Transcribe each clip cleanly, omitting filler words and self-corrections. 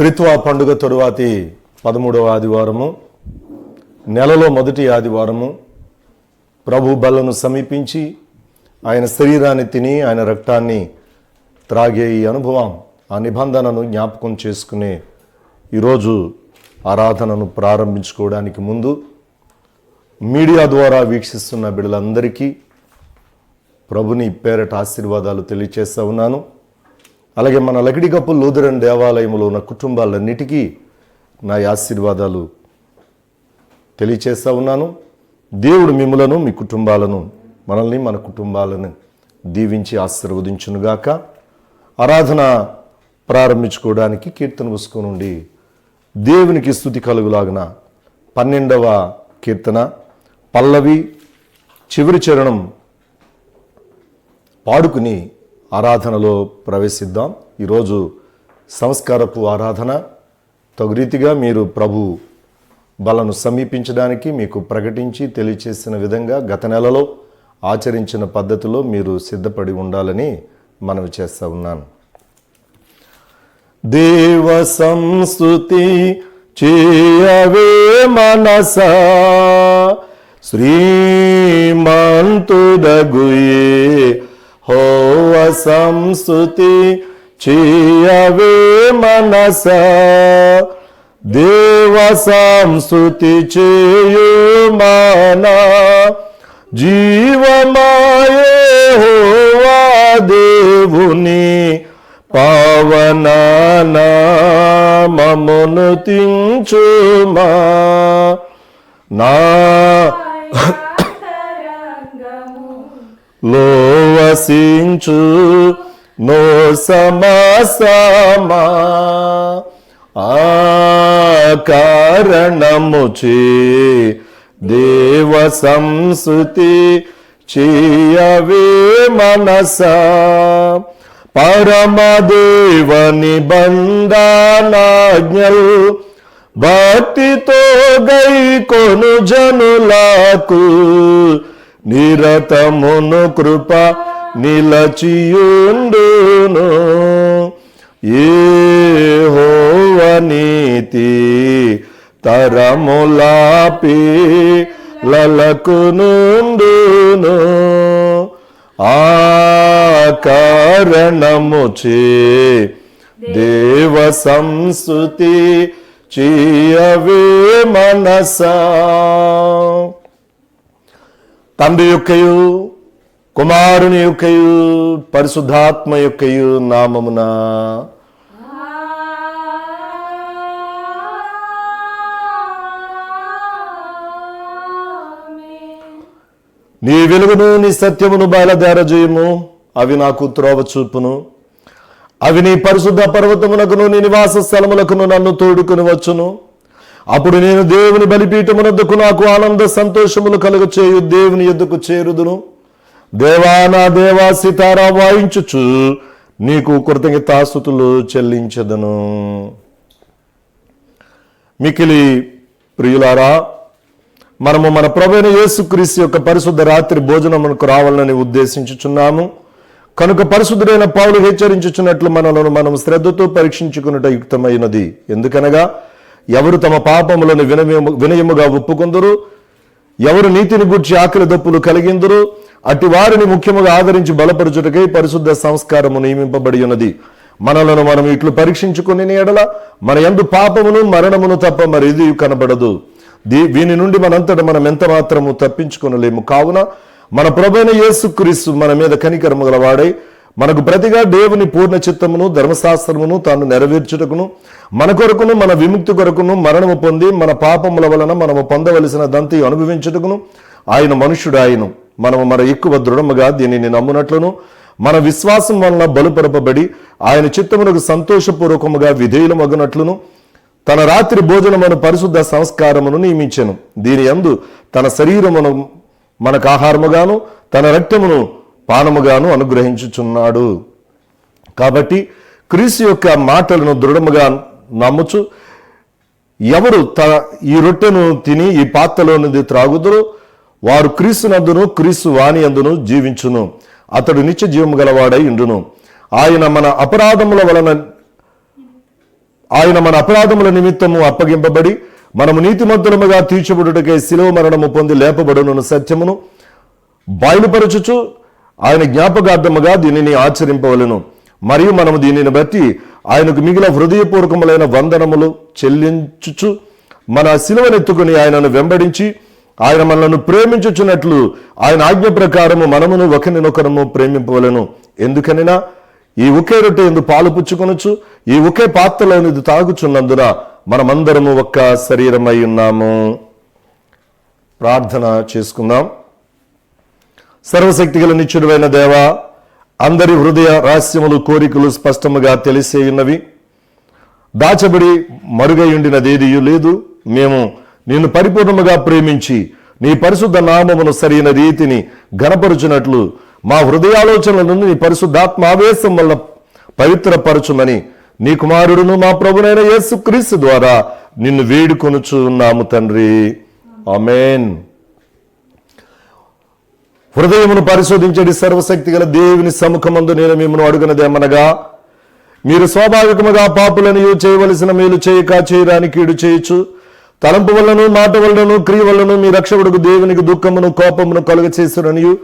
త్రిత్వ పండుగ తరువాతి 13వ ఆదివారము, నెలలో మొదటి ఆదివారము. ప్రభు బలను సమీపించి ఆయన శరీరాన్ని తిని ఆయన రక్తాన్ని త్రాగే ఈ అనుభవం, ఆ నిబంధనను జ్ఞాపకం చేసుకునే ఈరోజు ఆరాధనను ప్రారంభించుకోవడానికి ముందు మీడియా ద్వారా వీక్షిస్తున్న బిడ్డలందరికీ ప్రభుని పేరట ఆశీర్వాదాలు తెలియచేస్తా ఉన్నాను. అలాగే మన లకిడికప్పు లూథరన్ దేవాలయంలో ఉన్న కుటుంబాలన్నిటికీ నా ఆశీర్వాదాలు తెలియచేస్తా ఉన్నాను. దేవుడు మిమ్ములను, మీ కుటుంబాలను, మనల్ని, మన కుటుంబాలను దీవించి ఆశీర్వదించునుగాక. ఆరాధన ప్రారంభించుకోవడానికి కీర్తన పుస్తకం నుండి దేవునికి స్తుతి కలుగులాగున 12వ కీర్తన పల్లవి చివరి చరణం పాడుకుని ఆరాధనలో ప్రవేశిద్దాం. ఈరోజు సంస్కారపు ఆరాధన. తగు రీతిగా మీరు ప్రభు బలను సమీపించడానికి మీకు ప్రకటించి తెలియచేసిన విధంగా గత నెలలో ఆచరించిన పద్ధతిలో మీరు సిద్ధపడి ఉండాలని మనవి చేస్తా ఉన్నాను. దేవ సంస్తుతి చేయవే మనసా, శ్రీమంతుడగుయే హోవ సంస్తుతి చేయవే మనసా. దేవ సంస్తుతి చేయు మానా, జీవమాయే హోవా దేవుని పావన నామమును తించుమా. నా లో వసించు నో సమసమా, ఆ కారణము చే దేవ సంస్తుతి చేయవే మనసా. పరమదేవని బంధనాజ్ఞల్ భక్తితో గైకొను జనులకు, నిరతమును కృప నిలచియుండును. యెహోవ నీతి తరములాపి లలకునుండును. ఆ కారణము చే దేవ సంస్తుతి చేయవే మనసా. తండ్రి యొక్కయు, కుమారుని యొక్కయు, పరిశుద్ధాత్మ యొక్కయు నామమున నీ వెలుగును నీ సత్యమును బయలుదేరజేయము. అవి నాకు త్రోవ చూపును. అవి నీ పరిశుద్ధ పర్వతమునకును నీ నివాస స్థలములకును నన్ను తోడుకుని వచ్చును. అప్పుడు నేను దేవుని బలిపీఠమునొద్దకు నాకు ఆనంద సంతోషములు కలుగ చేయు దేవుని యొద్దకు చేరుదును. దేవా నా దేవా సితారా వాయించుచు నీకు కృతజ్ఞతాస్తుతులు చెల్లించదను. మికిలి ప్రియులారా, మనము మన ప్రభువైన యేసుక్రీస్తు యొక్క పరిశుద్ధ రాత్రి భోజనమునకు రావాలని ఉద్దేశించుచున్నాము. కనుక పరిశుద్ధుడైన పౌలు హెచ్చరించుచున్నట్లు మనలను మనం శ్రద్ధతో పరీక్షించుకున్నట యుక్తమైనది. ఎందుకనగా ఎవరు తమ పాపములను వినయముగా ఒప్పుకొందురు, ఎవరు నీతిని గూర్చి ఆకలి దప్పులు కలిగిందురు, అట్టి వారిని ముఖ్యముగా ఆదరించి బలపరచుటకై పరిశుద్ధ సంస్కారము నియమింపబడి ఉన్నది. మనలను మనం ఇట్లు పరీక్షించుకుని ఎడల మన యందు పాపమును మరణమును తప్ప మరి ఇది కనబడదు. వీని నుండి మనంతట మనం ఎంత మాత్రము తప్పించుకొనలేము. కావున మన ప్రభువైన యేసుక్రీస్తు మన మీద కనికరము గలవాడై మనకు ప్రతిగా దేవుని పూర్ణ చిత్తమును ధర్మశాస్త్రమును తాను నెరవేర్చుటకును, మన కొరకును మన విముక్తి కొరకును మరణము పొంది మన పాపముల వలన మనము పొందవలసిన దంతి అనుభవించుటకును ఆయన మనుష్యుడాయను. మనము మన ఎక్కువ దృఢముగా దీనిని నమ్మునట్లును మన విశ్వాసం వలన బలుపరపబడి ఆయన చిత్తమునకు సంతోషపూర్వకముగా విధేయులమగునట్లును తన రాత్రి భోజనమును పరిశుద్ధ సంస్కారమును నియమించెను. దీని యందు తన శరీరమును మనకు ఆహారముగాను తన రక్తమును పానముగాను అనుగ్రహించుచున్నాడు. కాబట్టి క్రీస్తు యొక్క మాటలను దృఢముగా నమ్ముచు ఎవరు ఈ రొట్టెను తిని ఈ పాత్రలోనిది త్రాగుదురో వారు క్రీస్తునందును క్రీస్తు వాని యందును జీవించును. అతడు నిత్య జీవము గలవాడై ఉండును. ఆయన మన అపరాధముల వలన ఆయన మన అపరాధముల నిమిత్తము అప్పగింపబడి మనము నీతిమంతులముగా తీర్చబడుటకై శిలువ మరణము పొంది లేపబడును సత్యమును బయలుపరచుచు ఆయన జ్ఞాపకార్థముగా దీనిని ఆచరింపవలను. మరియు మనము దీనిని బట్టి ఆయనకు మిగిలిన హృదయపూర్వకములైన వందనములు చెల్లించుచు మన శిలువనెత్తుకుని ఆయనను వెంబడించి ఆయన మనలను ప్రేమించుచున్నట్లు ఆయన ఆజ్ఞ ప్రకారము మనమును ఒకరినొకరము ప్రేమింపవలను. ఎందుకనినా ఈ ఒకే రొట్టె ఎందు పాలు పుచ్చుకొనొచ్చు, ఈ ఒకే పాత్రలోనిది తాగుచున్నందున మనమందరము ఒక్క శరీరమై ఉన్నాము. ప్రార్థన చేసుకుందాం. సర్వశక్తిగల నిత్యుడైన దేవా, అందరి హృదయ రహస్యములు కోరికలు స్పష్టముగా తెలిసేయున్నవి. దాచబడి మరుగయుండినదేదియూ లేదు. మేము నిన్ను పరిపూర్ణముగా ప్రేమించి నీ పరిశుద్ధ నామమును సరైన రీతిని ఘనపరుచున్నట్లు మా హృదయాలోచనలను నీ పరిశుద్ధాత్మ ఆవేశం వల్ల పవిత్రపరచుమని నీ కుమారుడును మా ప్రభునైన యేసుక్రీస్తు ద్వారా నిన్ను వేడుకొనుచు ఉన్నాము తండ్రి. ఆమేన్. హృదయమును పరిశోధించడి సర్వశక్తి గల దేవుని సముఖమందు నేను మిమ్మల్ని అడుగునదేమనగా, మీరు స్వాభావికముగా పాపులను చేయవలసిన మేలు చేయక చేయడానికి కీడు చేయొచ్చు. తలంపు వలన మాట వలన క్రియ వలన మీ రక్షకుడుకు దేవునికి దుఃఖమును కోపమును కలుగ చేస్తురనియు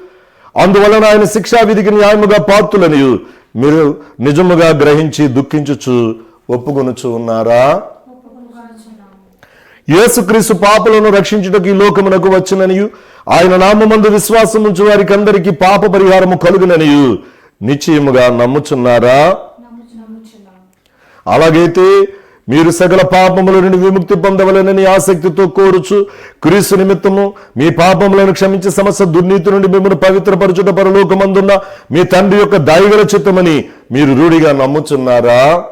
అందువలన ఆయన శిక్షా విధికి న్యాయముగా పాత్రులనియు మీరు నిజముగా గ్రహించి దుఃఖించుచు ఒప్పుకొనుచు ఉన్నారా? యేసుక్రీస్తు పాపులను రక్షించుటకు ఈ లోకమునకు వచ్చుననియు ఆయన నామమందు విశ్వాసం ఉంచు వారికి అందరికీ పాప పరిహారము కలుగుననియు నిశ్చయముగా నమ్ముచున్నారా? అలాగైతే మీరు సకల పాపముల నుండి విముక్తి పొందవలనని ఆసక్తితో కోరుచు క్రీస్తు నిమిత్తము మీ పాపములను క్షమించే సమస్త దుర్నీతి నుండి మిమ్మల్ని పవిత్రపరచుట పరలోకమందున్న మీ తండ్రి యొక్క దయగల చిత్తమని మీరు రూఢిగా నమ్ముచున్నారా?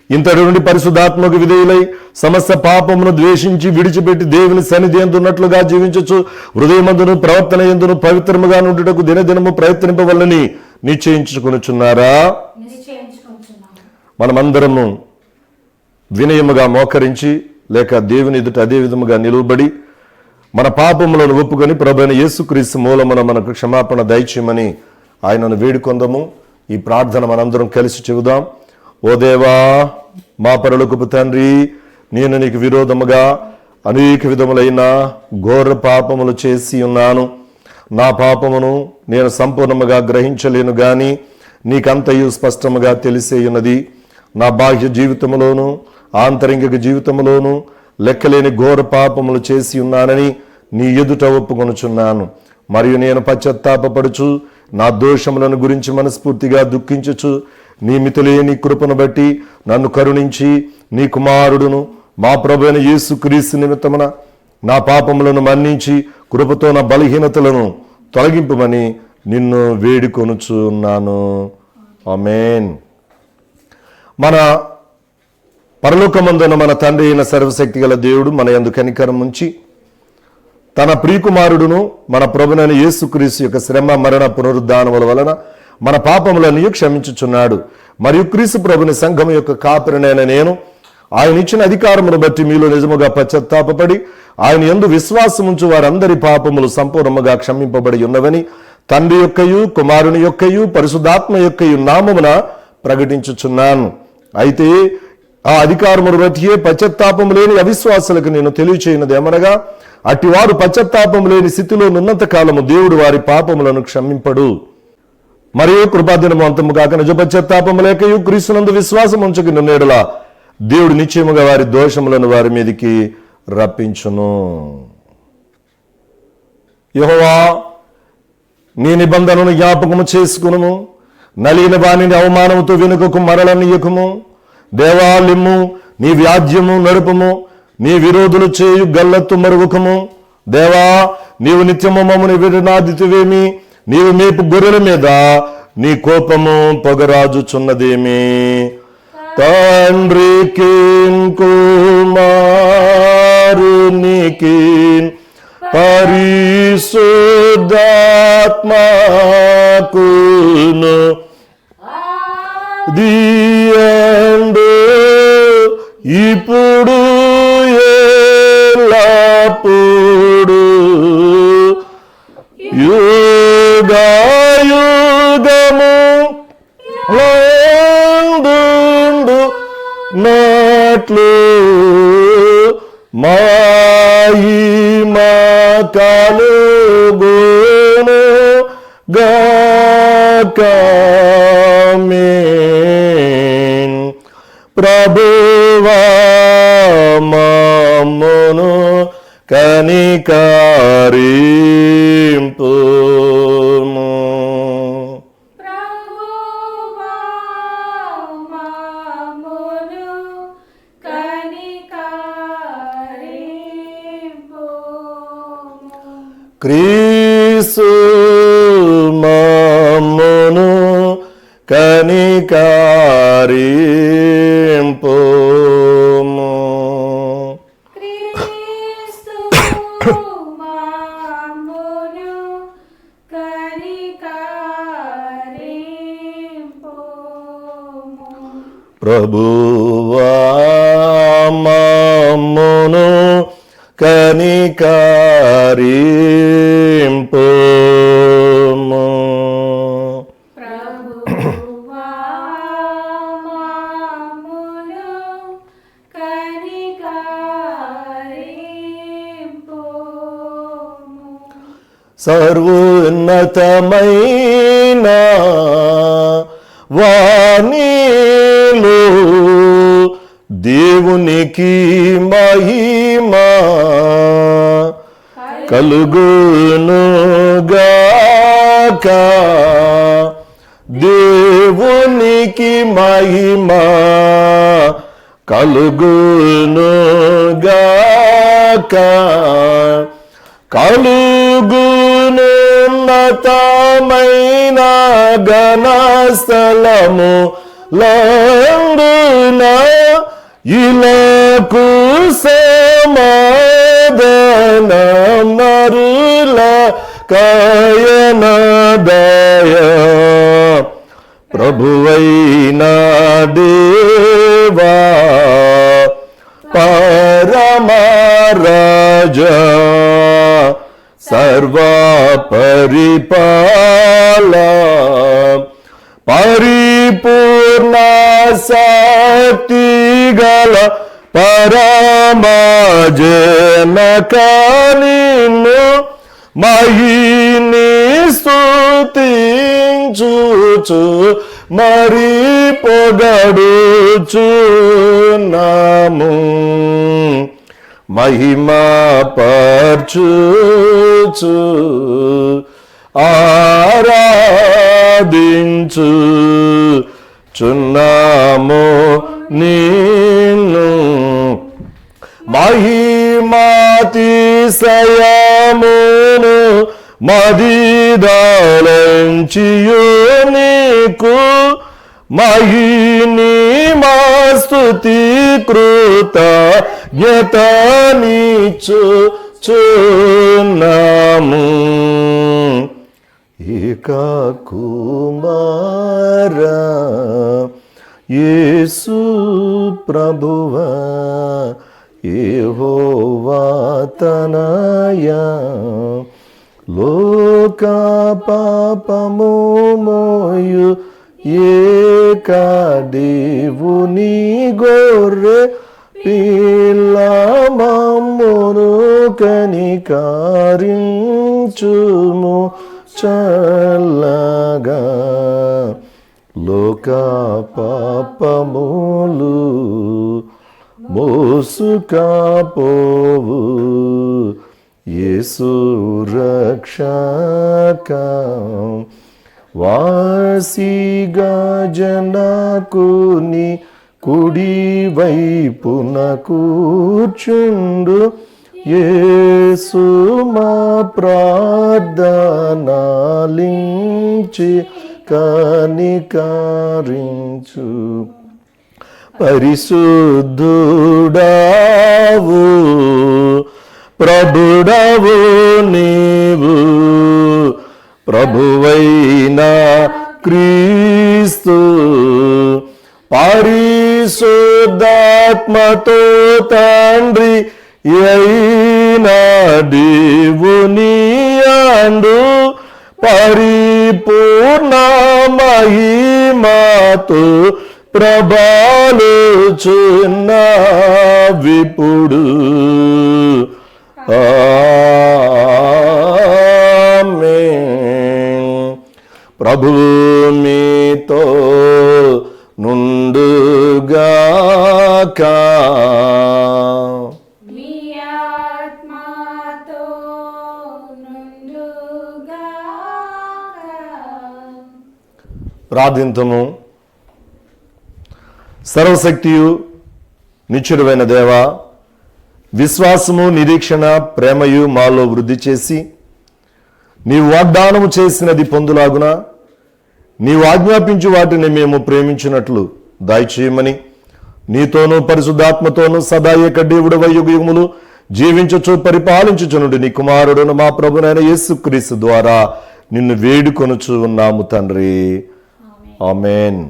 ఇంతటి నుండి పరిశుద్ధాత్మకు విధేయులై సమస్త పాపమును ద్వేషించి విడిచిపెట్టి దేవుని సన్నిధి ఎందున్నట్లుగా జీవించచ్చు హృదయమందును ప్రవర్తన ఎందును పవిత్రముగా నుండుటకు దినదినము ప్రయత్నింపవలని నిశ్చయించుకొనుచున్నారా? మనమందరము వినయముగా మోకరించి లేక దేవుని ఎదుట అదే విధముగా నిలువబడి మన పాపములను ఒప్పుకొని ప్రభువైన యేసుక్రీస్తు మూలమున మనకు క్షమాపణ దయచేయమని ఆయనను వేడుకొందాము. ఈ ప్రార్థన మనందరం కలిసి చెబుదాం. ఓ దేవా, మా పరలోకపు తండ్రి, నేను నీకు విరోధముగా అనేక విధములైన ఘోర పాపములు చేసి ఉన్నాను. నా పాపమును నేను సంపూర్ణముగా గ్రహించలేను గాని నీకంతయు స్పష్టముగా తెలిసే ఉన్నది. నా బాహ్య జీవితంలోను ఆంతరింగిక జీవితంలోను లెక్కలేని ఘోర పాపములు చేసి ఉన్నానని నీ ఎదుట ఒప్పుకొనుచున్నాను. మరియు నేను పశ్చాత్తాపపడుచు నా దోషములను గురించి మనస్ఫూర్తిగా దుఃఖించుచు నీ మితిలేని కృపను బట్టి నన్ను కరుణించి నీ కుమారుడును మా ప్రభువైన యేసుక్రీస్తు నిమిత్తమున నా పాపములను మన్నించి కృపతో నా బలహీనతలను తొలగింపమని నిన్ను వేడుకొనుచున్నాను. ఆమేన్. మన పరలోకమందున మన తండ్రి అయిన సర్వశక్తి గల దేవుడు మన యందు కనికరం ఉంచి తన ప్రియకుమారుడును మన ప్రభువైన యేసుక్రీస్తు యొక్క శ్రమ మరణ పునరుద్ధానముల వలన మన పాపములను క్షమించుచున్నాడు. మరియు క్రీస్తు ప్రభుని సంఘం యొక్క కాపరినైన నేను ఆయన ఇచ్చిన అధికారమును బట్టి మీలో నిజముగా పశ్చాత్తాపపడి ఆయన యందు విశ్వాసముంచు వారందరి పాపములు సంపూర్ణముగా క్షమింపబడి ఉన్నవని తండ్రి యొక్కయు కుమారుని యొక్కయు పరిశుద్ధాత్మ యొక్కయు నామమున ప్రకటించుచున్నాను. అయితే ఆ అధికారమును బట్టియే పశ్చాత్తాపము లేని అవిశ్వాసులకు నేను తెలియచేయనది ఏమనగా, అట్టివారు పశ్చాత్తాపము లేని స్థితిలో ఉన్నంత కాలము దేవుడు వారి పాపములను క్షమింపడు. మరియు కృపాదినము అంతము కాక నిజ పశ్చాత్తాపము లేకయు క్రీస్తునందు విశ్వాసం ఉంచుకున్న నేడల దేవుడు నిశ్చయముగా వారి దోషములను వారి మీదికి రప్పించును. యెహోవా, నీ నిబంధనను జ్ఞాపకము చేసుకును. నలిగిన వానిని అవమానముతో వెనుకకు మరలనీయకుము. దేవా, లిమ్ము, నీ వ్యాజ్యము నడుపుము. నీ విరోధులు చేయు గల్లత్తు మరువకము. దేవా, నీవు నిత్యము మమ్ముని విడనాదితివేమి? నీవు మేపు గొర్రెల మీద నీ కోపము పొగరాజుచున్నదేమి? తండ్రికి కుమారునికి పరిశుద్ధాత్మకును దియండు ఇప్పుడు ఎల్లప్పుడు యుగయుగము లందుండు నాట్లు మహిమా కలుగును గాక. ఆమేన్. ప్రభువా మమ్మును కనికరింపుము. క్రీస్తు మమ్మును కనికరింపుము. ప్రభువా మమ్మును కనికరింపుము. సర్వోన్నతమైన వాణిలో దేవునికి మహిమా కలుగును గాక. దేవునికి మహిమా కలుగును గాక. కలుగునున్నతమైన ఘనస్థలము లందున ఇలకు సమాధానం నరుల కయనదయ. ప్రభువైన దేవా పరమరాజా సర్వ పరిపాల పరిపూర్ణ శక్తి గల పరమజనక నిన్ను మహిని స్తుతించుచు మరి పొగడుచున్నాము. మహిమా పర్చుచు ఆరాధించు చున్నాము నిన్ను. మహిమాతిశయమును మదిదాలంచియు నీకు మహిని మా స్తుతి కృతజ్ఞతనిచ్చుచున్నాము. ఏక కుమార యేసు ప్రభువా యెహోవా తనయా లోక పాపము మోయు ఏక దేవుని గొర్రె పిల్ల మమ్మును కనికరించుము చల్లగా. లోక పాపములు మోసుకపోవు యేసు రక్షక. వాసిగా జనకుని కుడి వైపున కూర్చుండు యేసు మా ప్రార్థనాలించి కనికరించు. పరిశుద్ధుడావు ప్రభుడవు నీవు ప్రభువైన క్రీస్తు పరిశుద్ధాత్మతో తండ్రి అయిన దేవుని యందు పరిపూర్ణ మహిమతో ప్రభాలుచున్న విపుడు ఆమేన్. ప్రభువు మీతో నుండుగాక. మీ ఆత్మతో నుండుగాక. ప్రార్థింతుము. సర్వశక్తియు నిత్యుడైన దేవా, విశ్వాసము, నిరీక్షణ, ప్రేమయు మాలో వృద్ధి చేసి నీవు వాగ్దానము చేసినది పొందులాగున నీవు ఆజ్ఞాపించు వాటిని మేము ప్రేమించినట్లు దయచేయమని నీతోనూ పరిశుద్ధాత్మతోనూ సదా ఏక దేవుడవై యుగయుగములు జీవించుచు పరిపాలించుచునుడు నీ కుమారుడును మా ప్రభునైన యేసుక్రీస్తు ద్వారా నిన్ను వేడుకొనుచు ఉన్నాము తండ్రి. ఆమేన్.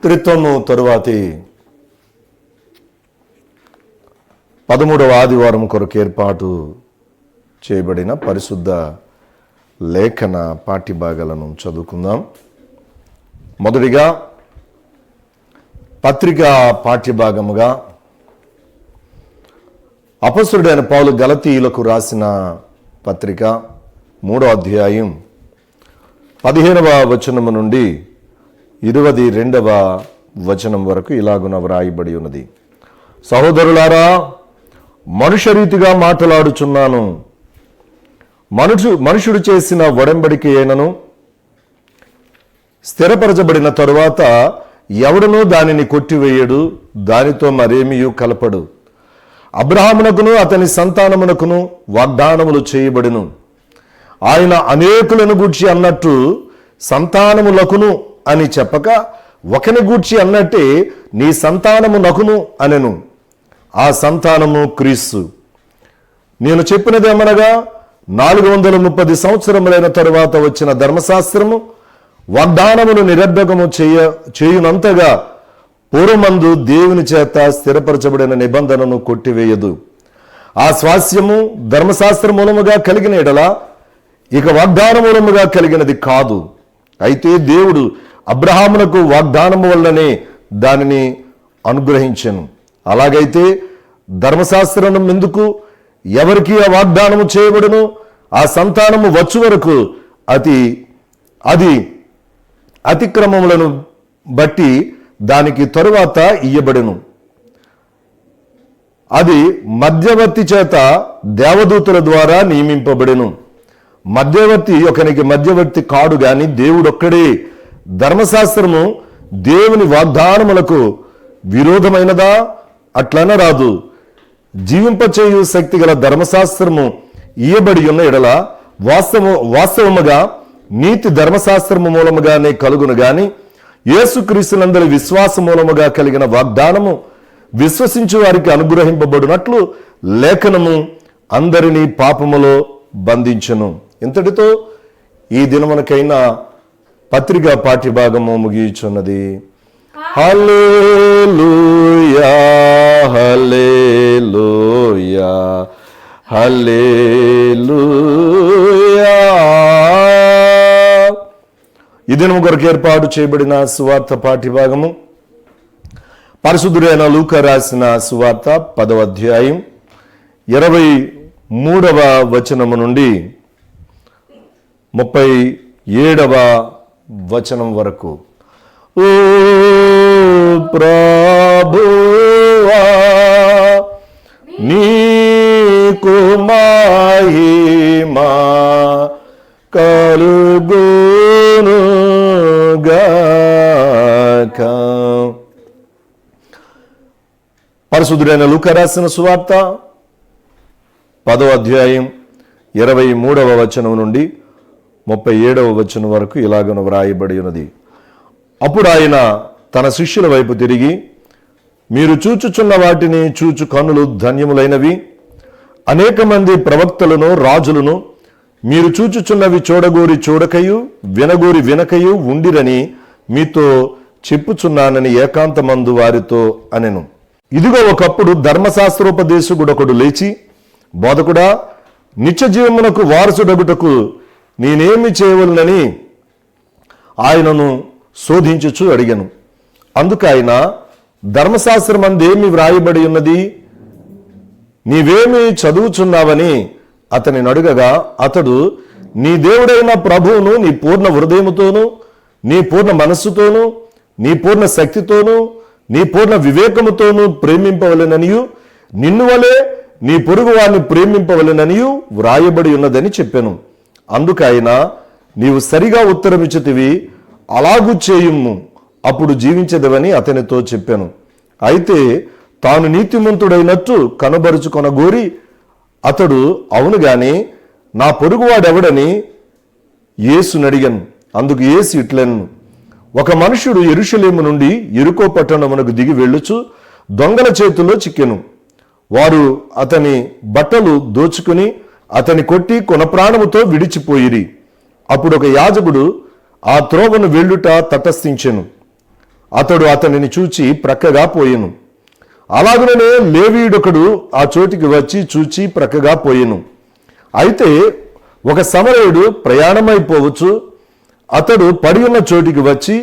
త్రిత్వము తరువాతి 13వ ఆదివారం కొరకు ఏర్పాటు చేయబడిన పరిశుద్ధ లేఖన పాఠ్యభాగాలను చదువుకుందాం. మొదటిగా పత్రికా పాఠ్యభాగముగా అపొస్తలుడైన పౌలు గలతీయులకు రాసిన పత్రిక 3వ అధ్యాయం 15వ వచనము నుండి 22వ వచనం వరకు ఇలాగున వ్రాయబడి ఉన్నది. సహోదరులారా, మనుష్య రీతిగా మాట్లాడుచున్నాను. మనుషుడు చేసిన ఒడంబడిక అయినను స్థిరపరచబడిన తరువాత ఎవడనూ దానిని కొట్టివేయడు, దానితో మరేమియూ కలపడు. అబ్రహామునకును అతని సంతానమునకును వాగ్దానములు చేయబడును. ఆయన అనేకులను గూర్చి అన్నట్టు సంతానములకును అని చెప్పక ఒకని గూర్చి అన్నట్టే నీ సంతానమునకును అనెను. ఆ సంతానము క్రీస్తు. నేను చెప్పినదేమనగా 430 సంవత్సరములైన తరువాత వచ్చిన ధర్మశాస్త్రము వాగ్దానమును నిరర్ధకము చేయునంతగా పూర్వమందు దేవుని చేత స్థిరపరచబడిన నిబంధనను కొట్టివేయదు. ఆ స్వాస్యము ధర్మశాస్త్ర మూలముగా కలిగిన ఎడల ఇక వాగ్దాన మూలముగా కలిగినది కాదు. అయితే దేవుడు అబ్రహామునకు వాగ్దానము వల్లనే దానిని అనుగ్రహించెను. అలాగైతే ధర్మశాస్త్రం ఎందుకు, ఎవరికి ఆ వాగ్దానము చేయబడును? ఆ సంతానము వచ్చు వరకు అది అతిక్రమములను బట్టి దానికి తరువాత ఇయ్యబడును. అది మధ్యవర్తి చేత దేవదూతుల ద్వారా నియమింపబడెను. మధ్యవర్తి ఒకనికి మధ్యవర్తి కాడు గాని దేవుడొక్కడే. ధర్మశాస్త్రము దేవుని వాగ్దానములకు విరోధమైనదా? అట్లనరాదు. జీవింపచేయు శక్తి గల ధర్మశాస్త్రము ఇయ్యబడి ఉన్న ఎడల వాస్తవముగా నీతి ధర్మశాస్త్రము మూలముగానే కలుగును గాని యేసుక్రీస్తునందరి విశ్వాస మూలముగా కలిగిన వాగ్దానము విశ్వసించు వారికి అనుగ్రహింపబడినట్లు లేఖనము అందరినీ పాపములో బంధించును. ఇంతటితో ఈ దినమునకైనా పత్రికా పాఠ్యభాగము ముగియుచున్నది. హల్లెలూయా, హల్లెలూయా, హల్లెలూయా. ఈ దినము కొరకు ఏర్పాటు చేయబడిన సువార్త పాఠ్యభాగము పరిశుద్ధుడైన లూకా రాసిన సువార్త 10వ అధ్యాయం 23వ వచనము నుండి 37వ వచనం వరకు. ఓ ప్రభువా, నీకు మహిమా కలుగును గాక. పరిశుద్ధుడైన లూకా రాసిన సువార్త 10వ అధ్యాయం 23వ వచనం నుండి 37వ వచనం వరకు ఇలాగను వ్రాయబడి ఉన్నది. అప్పుడు ఆయన తన శిష్యుల వైపు తిరిగి, మీరు చూచుచున్న వాటిని చూచు కన్నులు ధన్యములైనవి. అనేక మంది ప్రవక్తలను రాజులను మీరు చూచుచున్నవి చూడగోరి చూడకయు వినగోరి వినకయు ఉండిరని మీతో చెప్పుచున్నానని ఏకాంతమందు వారితో అనెను. ఇదిగో ఒకప్పుడు ధర్మశాస్త్రోపదేశకుడొకడు లేచి, బోధకుడా, నిత్య జీవమునకు వారసుడగుటకు నేనేమి చేయవలనని ఆయనను శోధించుచు అడిగెను. అందుకు ఆయన, ధర్మశాస్త్రం అందేమి వ్రాయబడి ఉన్నది, నీవేమి చదువుచున్నావని అతనిని అడుగగా, అతడు, నీ దేవుడైన ప్రభువును నీ పూర్ణ హృదయముతోనూ, నీ పూర్ణ మనస్సుతోనూ, నీ పూర్ణ శక్తితోనూ, నీ పూర్ణ వివేకముతోనూ ప్రేమింపవలెననియు, నిన్ను వలె నీ పొరుగు వారిని ప్రేమింపవలెననియు వ్రాయబడి ఉన్నదని చెప్పాను. అందుకు ఆయన, నీవు సరిగా ఉత్తరమిచ్చితివి, అలాగూ చేయుము, అప్పుడు జీవించదవని అతనితో చెప్పాను. అయితే తాను నీతిమంతుడైనట్టు కనబరుచుకొనగోరి అతడు, అవును గాని నా పొరుగువాడెవడని యేసుని అడిగాను. అందుకు యేసు ఇట్లెను, ఒక మనుషుడు యెరూషలేము నుండి యెరికో పట్టణమునకు దిగి వెళ్ళుచు దొంగల చేతుల్లో చిక్కెను. వారు అతని బట్టలు దోచుకుని అతని కొట్టి కొనప్రాణముతో విడిచిపోయిరి. అప్పుడు ఒక యాజకుడు ఆ త్రోవను వెళ్ళుట తటస్థించెను. అతడు అతనిని చూచి ప్రక్కగా పోయెను. అలాగనే లేవీయుడొకడు ఆ చోటికి వచ్చి చూచి ప్రక్కగా పోయెను. అయితే ఒక సమరయుడు ప్రయాణమైపోవచ్చు. అతడు పడి ఉన్న చోటికి వచ్చి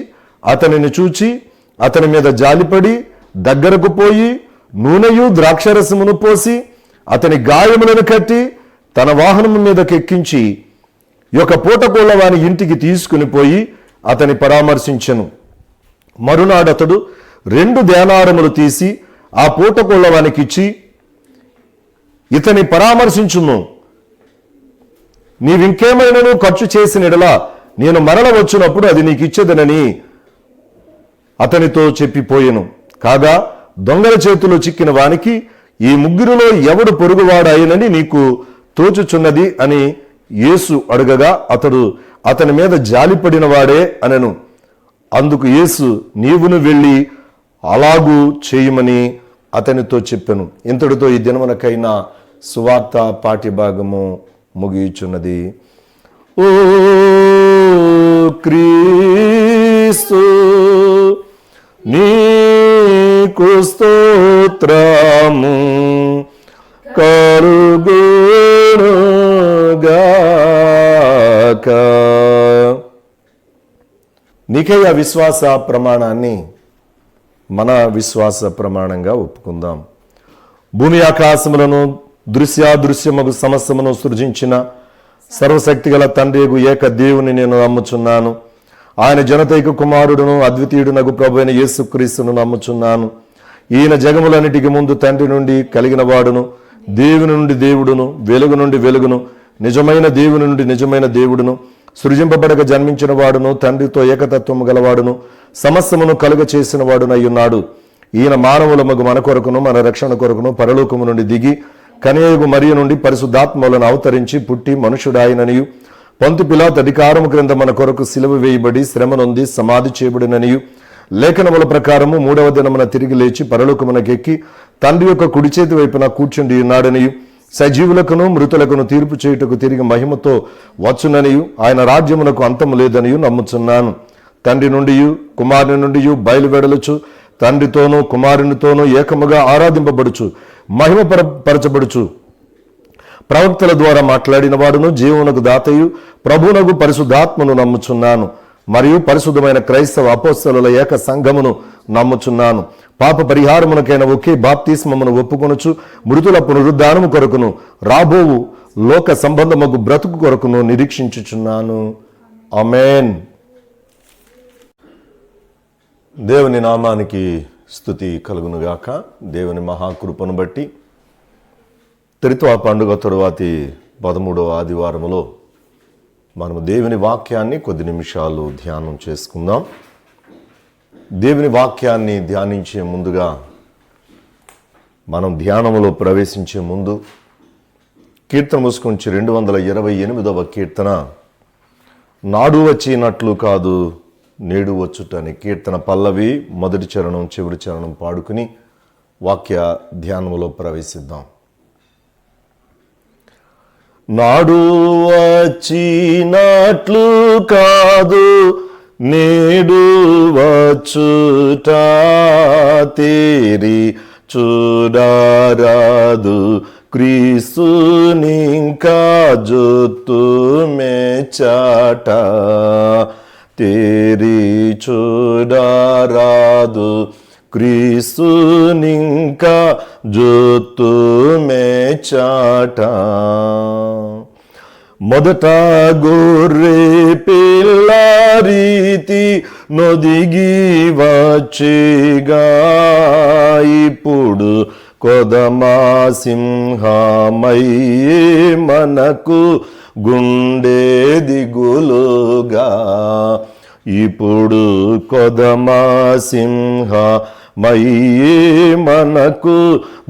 అతనిని చూచి అతని మీద జాలిపడి దగ్గరకు పోయి నూనెయు ద్రాక్షరసమును పోసి అతని గాయములను కట్టి తన వాహనము మీదకి ఎక్కించి ఒక పూటకోళ్ళ వాని ఇంటికి తీసుకుని పోయి అతని పరామర్శించెను. మరునాడు అతడు 2 దేనారములు తీసి ఆ పూటకోళ్ళ వానికిచ్చి, ఇతని పరామర్శించుము, నీవింకేమైనాను ఖర్చు చేసిన ఎడలా నేను మరల వచ్చినప్పుడు అది నీకు ఇచ్చేదనని అతనితో చెప్పిపోయెను. కాగా దొంగల చేతిలో చిక్కిన వానికి, ఈ ముగ్గురిలో ఎవడు పొరుగువాడాయనని నీకు తోచుచున్నది అని యేసు అడగగా, అతడు, అతని మీద జాలిపడిన వాడే అనెను. అందుకు యేసు, నీవును వెళ్ళి అలాగూ చేయమని అతనితో చెప్పెను. ఇంతటితో ఈ దినమునకైనా సువార్త పాఠ్యభాగము ముగియుచున్నది. ఓ క్రీస్తు నీకు స్తోత్రము కలుగునుగాక. నికయ విశ్వాస ప్రమాణాన్ని మన విశ్వాస ప్రమాణంగా ఒప్పుకుందాం. భూమి ఆకాశములను దృశ్యాదృశ్యమగు సమస్తమును సృజించిన సర్వశక్తి గల తండ్రియగు ఏక దేవుని నేను నమ్ముచున్నాను. ఆయన జనతైక కుమారుడును అద్వితీయుడునగు ప్రభువైన యేసుక్రీస్తును నమ్ముచున్నాను. ఈయన జగములన్నిటికి ముందు తండ్రి నుండి కలిగిన వాడును, దేవుని నుండి దేవుడును, వెలుగు నుండి వెలుగును, నిజమైన దేవుని నుండి నిజమైన దేవుడును, సృజింపబడక జన్మించిన వాడును, తండ్రితో ఏకతత్వము గలవాడును, సమస్తమును కలుగ చేసిన వాడునై ఉన్నాడు. ఈయన మానవులమగు మన కొరకును మన రక్షణ కొరకును పరలోకము నుండి దిగి కన్యయగు మరియ నుండి పరిశుద్ధాత్మలను అవతరించి పుట్టి మనుషుడాయననియు, పొంతు పిలాతు అధికారము క్రింద మన కొరకు సిలువ వేయబడి శ్రమ నొంది సమాధి చేయబడిననియు, లేఖనముల ప్రకారము 3వ దినమున తిరిగి లేచి పరలోకమునకెక్కి తండ్రి యొక్క కుడి చేతి వైపున కూర్చుండి ఉన్నాడనియు, సజీవులకును మృతులకును తీర్పు చేయుటకు తిరిగి మహిమతో వచ్చుననియు, ఆయన రాజ్యమునకు అంతము లేదనియు నమ్ముచున్నాను. తండ్రి నుండి కుమారుని నుండి బయలువెడలుచు తండ్రితోనూ కుమారునితోనూ ఏకముగా ఆరాధింపబడుచు మహిమ పరచబడుచు ప్రవక్తల ద్వారా మాట్లాడిన వాడును, జీవమునకు దాతయు ప్రభువునకు పరిశుద్ధాత్మను నమ్ముచున్నాను. మరియు పరిశుద్ధమైన క్రైస్తవ అపోస్తలుల ఏక సంఘమును నమ్ముచున్నాను. పాప పరిహారమునకైన ఒకే బాప్తిస్మమును ఒప్పుకొనుచు మృతుల పునరుద్ధానము కొరకును రాబోవు లోక సంబంధమగు బ్రతుకు కొరకును నిరీక్షించుచున్నాను. ఆమేన్. దేవుని నామానికి స్తుతి కలుగునుగాక. దేవుని మహాకృపను బట్టి త్రిత్వ పండుగ తరువాతి 13వ ఆదివారములో మనము దేవుని వాక్యాన్ని కొద్ది నిమిషాలు ధ్యానం చేసుకుందాం. దేవుని వాక్యాన్ని ధ్యానించే ముందుగా, మనం ధ్యానములో ప్రవేశించే ముందు కీర్తన పుస్తకంచి 228వ కీర్తన, నాడు వచ్చినట్లు కాదు నేడు వచ్చుటని కీర్తన పల్లవి మొదటి చరణం చివరి చరణం పాడుకుని వాక్య ధ్యానములో ప్రవేశిద్దాం. నాడు వచ్చినట్లు కాదు నేడు వచ్చుట తేరి చూడారాదు క్రీస్తునింకా జొత్తు మెచ్చట తేరి చూడరాదు క్రీస్తునింకా జొత్తు మేచాట. మొదట గొర్రె పిల్ల రీతి నొదిగి వచ్చేగా, ఇప్పుడు కొదమా సింహమయ్యే మనకు గుండె దిగులుగా. ఇప్పుడు కొదమా సింహమయ్యే మనకు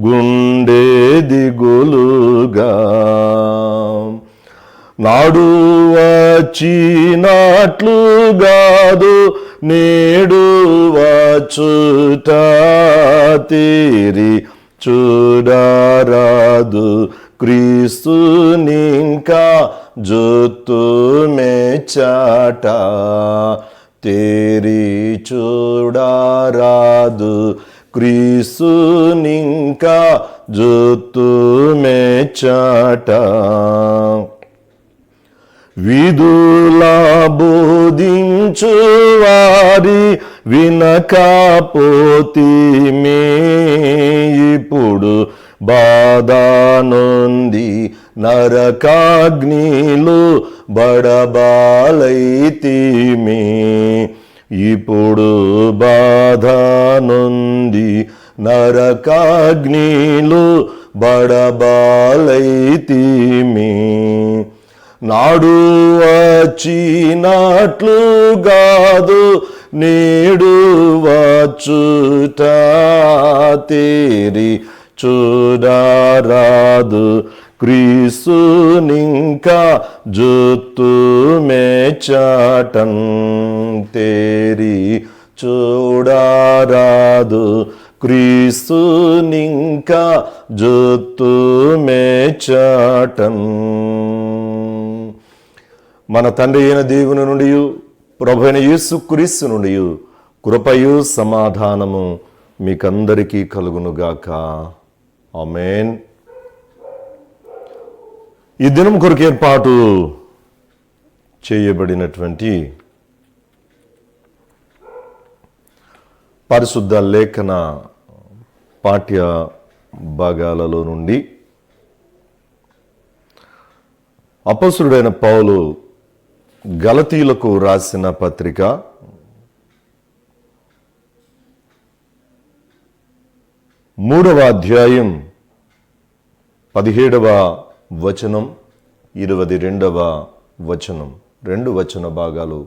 గుండె దిగులుగా. నాడు వచ్చినట్లుగాదు నేడు వచ్చుట, తేరి చూడరాదు క్రీస్తునింకా జొత్తు మేచాట. తేరి చూడరాదు క్రీస్తునింకా జొత్తు మేచాట. విధులా బోధించు వారి వినకపోతిమే, ఇప్పుడు బాధ నొంది నరకాగ్నిలో బడబాలైతిమే. ఇప్పుడు బాధ నొంది నరకాగ్నిలో బడబాలైతిమే. నాడు వచ్చినట్లుగాదు నేడు వచ్చుట, తేరి చూడరాదు క్రీస్తునింకా జొత్తు మేచాటన్. తేరి చూడరాదు క్రీస్తునింకా జొత్తు మేచాటన్. మన తండ్రి అయిన దేవుని నుండి ప్రభువైన యేసుక్రీస్తు నుండి కృపయు సమాధానము మీకందరికీ కలుగునుగాక. ఆమేన్. ఈ దినం కొరకు ఏర్పాటు చేయబడినటువంటి పరిశుద్ధ లేఖన పాఠ్య భాగాలలో నుండి అపొస్తలుడైన పౌలు గలతీయులకు రాసిన పత్రిక 3వ అధ్యాయం 17వ వచనం 22వ వచనం, 2 వచన భాగాలు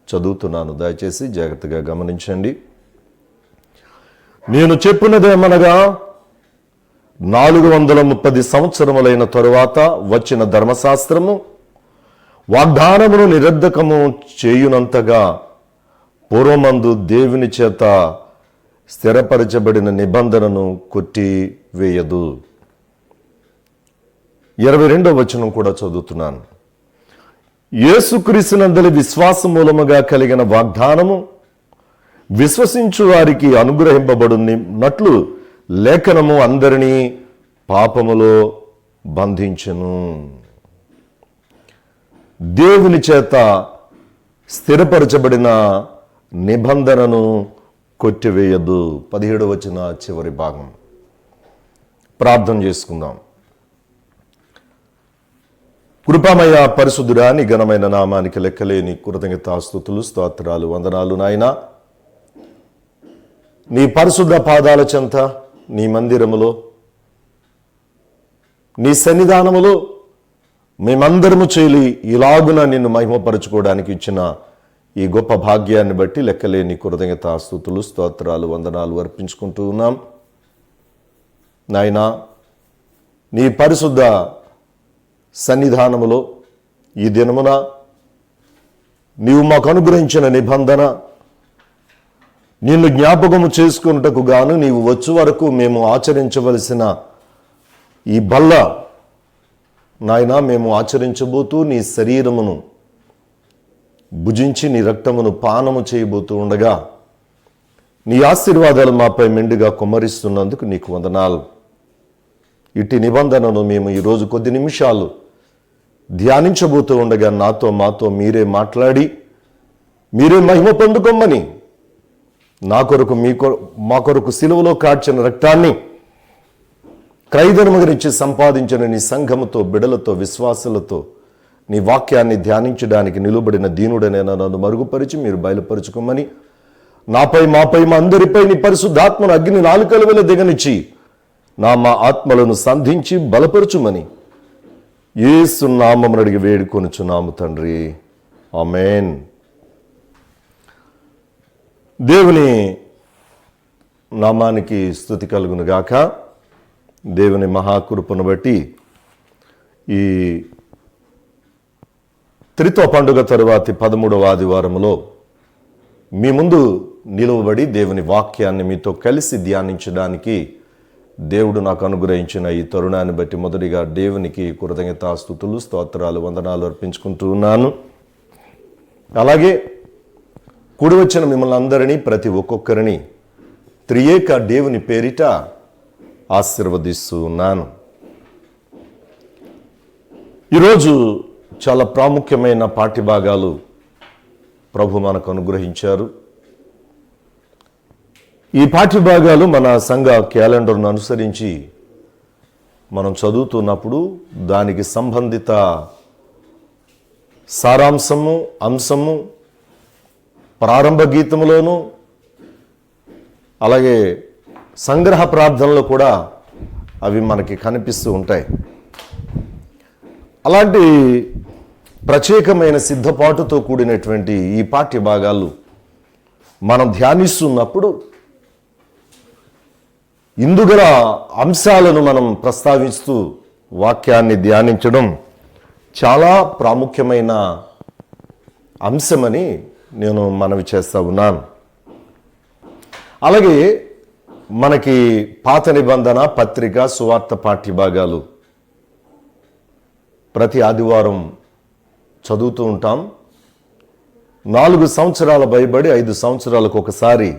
చదువుతున్నాను. దయచేసి జాగ్రత్తగా గమనించండి. నేను చెప్పినదేమనగా 430 సంవత్సరములైన తరువాత వచ్చిన ధర్మశాస్త్రము వాగ్దానమును నిరర్ధకము చేయునంతగా పూర్వమందు దేవుని చేత స్థిరపరచబడిన నిబంధనను కొట్టివేయదు. 22వ వచనం కూడా చదువుతున్నాను. యేసుక్రీస్తునందలి విశ్వాస మూలముగా కలిగిన వాగ్దానము విశ్వసించు వారికి అనుగ్రహింపబడినట్లు లేఖనము అందరినీ పాపములో బంధించెను. దేవుని చేత స్థిరపరచబడిన నిబంధనను కొట్టివేయదు. 17వ వచన చివరి భాగం. ప్రార్థన చేసుకుందాం. కృపామయ పరిశుద్ధుడా, నీ ఘనమైన నామానికి లెక్కలేని కృతజ్ఞతాస్తుతులు, స్తోత్రాలు, వందనాలు నాయనా. నీ పరిశుద్ధ పాదాల చెంత, నీ మందిరములో, నీ సన్నిధానములో మేమందరము చేలి ఇలాగున నిన్ను మహిమపరచుకోవడానికి ఇచ్చిన ఈ గొప్ప భాగ్యాన్ని బట్టి లెక్కలేని కృతజ్ఞతాస్తుతులు, స్తోత్రాలు, వందనాలు అర్పించుకుంటూ ఉన్నాం. నాయనా, నీ పరిశుద్ధ సన్నిధానములో ఈ దినమున నీవు మాకు అనుగ్రహించిన నిబంధన, నిన్ను జ్ఞాపకము చేసుకున్నటకు గాను నీవు వచ్చు వరకు మేము ఆచరించవలసిన ఈ బల్ల నాయనా మేము ఆచరించబోతూ నీ శరీరమును భుజించి నీ రక్తమును పానము చేయబోతూ ఉండగా నీ ఆశీర్వాదాలు మాపై మెండుగా కుమ్మరిస్తున్నందుకు నీకు వందనాలు. ఇట్టి నిబంధనను మేము ఈరోజు కొద్ది నిమిషాలు ధ్యానించబోతూ ఉండగా నాతో మాతో మీరే మాట్లాడి మీరే మహిమ పొందుకోమని నా కొరకు మా కొరకు సిలువలో కార్చిన రక్తాన్ని క్రయధనముగా సంపాదించిన నీ సంఘముతో, బిడలతో, విశ్వాసులతో నీ వాక్యాన్ని ధ్యానించడానికి నిలుబడిన దీనుడనే నన్ను మరుగుపరిచి మీరు బయలుపరుచుకోమని, నాపై మాపై మా అందరిపై నీ పరిశుద్ధాత్మను అగ్ని నాలుకల వలె దిగనిచ్చి మా ఆత్మలను సంధించి బలపరచుమని యేసు నామమున అడిగి వేడుకొనుచున్నాము తండ్రి. ఆమేన్. దేవుని నామానికి స్తుతి కలుగును గాక. దేవుని మహాకృపను బట్టి ఈ త్రిత్వ పండుగ తరువాతి 13వ ఆదివారములో మీ ముందు నిలువబడి దేవుని వాక్యాన్ని మీతో కలిసి ధ్యానించడానికి దేవుడు నాకు అనుగ్రహించిన ఈ తరుణాన్ని బట్టి మొదటిగా దేవునికి కృతజ్ఞతాస్తుతులు, స్తోత్రాలు, వందనాలు అర్పించుకుంటూ ఉన్నాను. అలాగే కూడి వచ్చిన మిమ్మల్ని అందరినీ, ప్రతి ఒక్కొక్కరిని త్రియేక దేవుని పేరిట ఆశీర్వదిస్తూ ఉన్నాను. ఈరోజు చాలా ప్రాముఖ్యమైన పాఠ్యభాగాలు ప్రభు మనకు అనుగ్రహించారు. ఈ పాఠ్యభాగాలు మన సంఘ క్యాలెండర్ను అనుసరించి మనం చదువుతున్నప్పుడు దానికి సంబంధిత సారాంశము, అంశము ప్రారంభ గీతములోను, అలాగే సంగ్రహ ప్రార్థనలో కూడా అవి మనకి కనిపిస్తూ ఉంటాయి. అలాంటి ప్రత్యేకమైన సిద్ధపాటుతో కూడినటువంటి ఈ పాఠ్య భాగాలు మనం ధ్యానిస్తున్నప్పుడు ఇందుగల అంశాలను మనం ప్రస్తావిస్తూ వాక్యాన్ని ధ్యానించడం చాలా ప్రాముఖ్యమైన అంశమని నేను మనవి చేస్తూ ఉన్నాను. అలాగే మనకి పాత నిబంధన పత్రిక, సువార్త పాఠ్యభాగాలు ప్రతి ఆదివారం చదువుతూ ఉంటాం. 4 సంవత్సరాల భయబడి 5 సంవత్సరాలకు ఒకసారి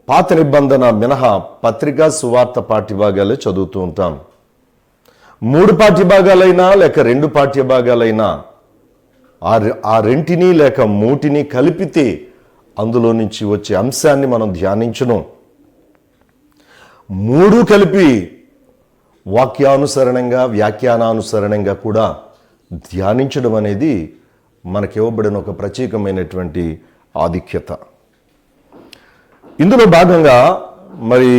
పాత నిబంధన మినహా పత్రిక, సువార్త పాఠ్యభాగాలే చదువుతూ ఉంటాం. 3 పాఠ్యభాగాలైనా లేక 2 పాఠ్యభాగాలైనా ఆ రెంటిని లేక 3 కలిపితే అందులో నుంచి వచ్చే అంశాన్ని మనం ధ్యానించను. 3 కలిపి వాక్యానుసరణంగా, వ్యాఖ్యానానుసరణంగా కూడా ధ్యానించడం అనేది మనకి ఇవ్వబడిన ఒక ప్రత్యేకమైనటువంటి ఆధిక్యత. ఇందులో భాగంగా మరి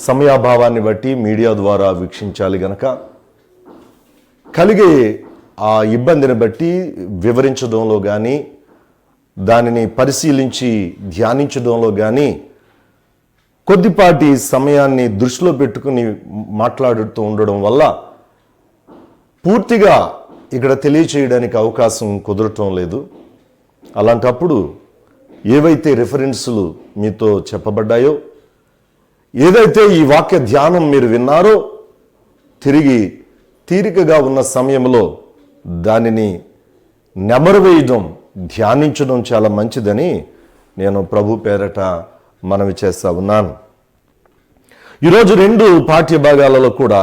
సమయాభావాన్ని బట్టి మీడియా ద్వారా వీక్షించాలి గనక కలిగే ఆ ఇబ్బందిని బట్టి వివరించడంలో కానీ, దానిని పరిశీలించి ధ్యానించడంలో కానీ కొద్దిపాటి సమయాన్ని దృష్టిలో పెట్టుకుని మాట్లాడుతూ ఉండడం వల్ల పూర్తిగా ఇక్కడ తెలియచేయడానికి అవకాశం కుదరటం లేదు. అలాంటప్పుడు ఏవైతే రిఫరెన్సులు మీతో చెప్పబడ్డాయో, ఏదైతే ఈ వాక్య ధ్యానం మీరు విన్నారో, తిరిగి తీరికగా ఉన్న సమయంలో దానిని నెమరువేయడం, ధ్యానించడం చాలా మంచిదని నేను ప్రభు పేరట మనవి చేస్తా ఉన్నాను. ఈరోజు 2 పాఠ్యభాగాలలో కూడా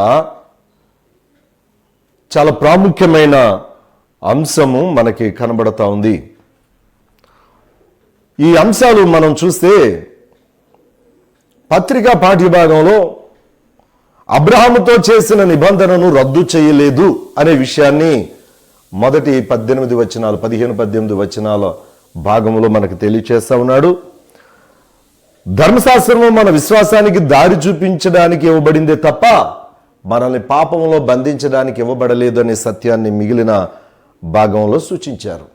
చాలా ప్రాముఖ్యమైన అంశము మనకి కనబడతా ఉంది. ఈ అంశాలు మనం చూస్తే పత్రికా పాఠ్యభాగంలో అబ్రహాముతో చేసిన నిబంధనను రద్దు చేయలేదు అనే విషయాన్ని మొదటి 18 వచనాలు, 15-18 వచనాల భాగంలో మనకు తెలియచేస్తా ఉన్నాడు. ధర్మశాస్త్రము మన విశ్వాసానికి దారి చూపించడానికి ఇవ్వబడిందే తప్ప మనల్ని పాపంలో బంధించడానికి ఇవ్వబడలేదు అనే సత్యాన్ని మిగిలిన భాగంలో సూచించారు.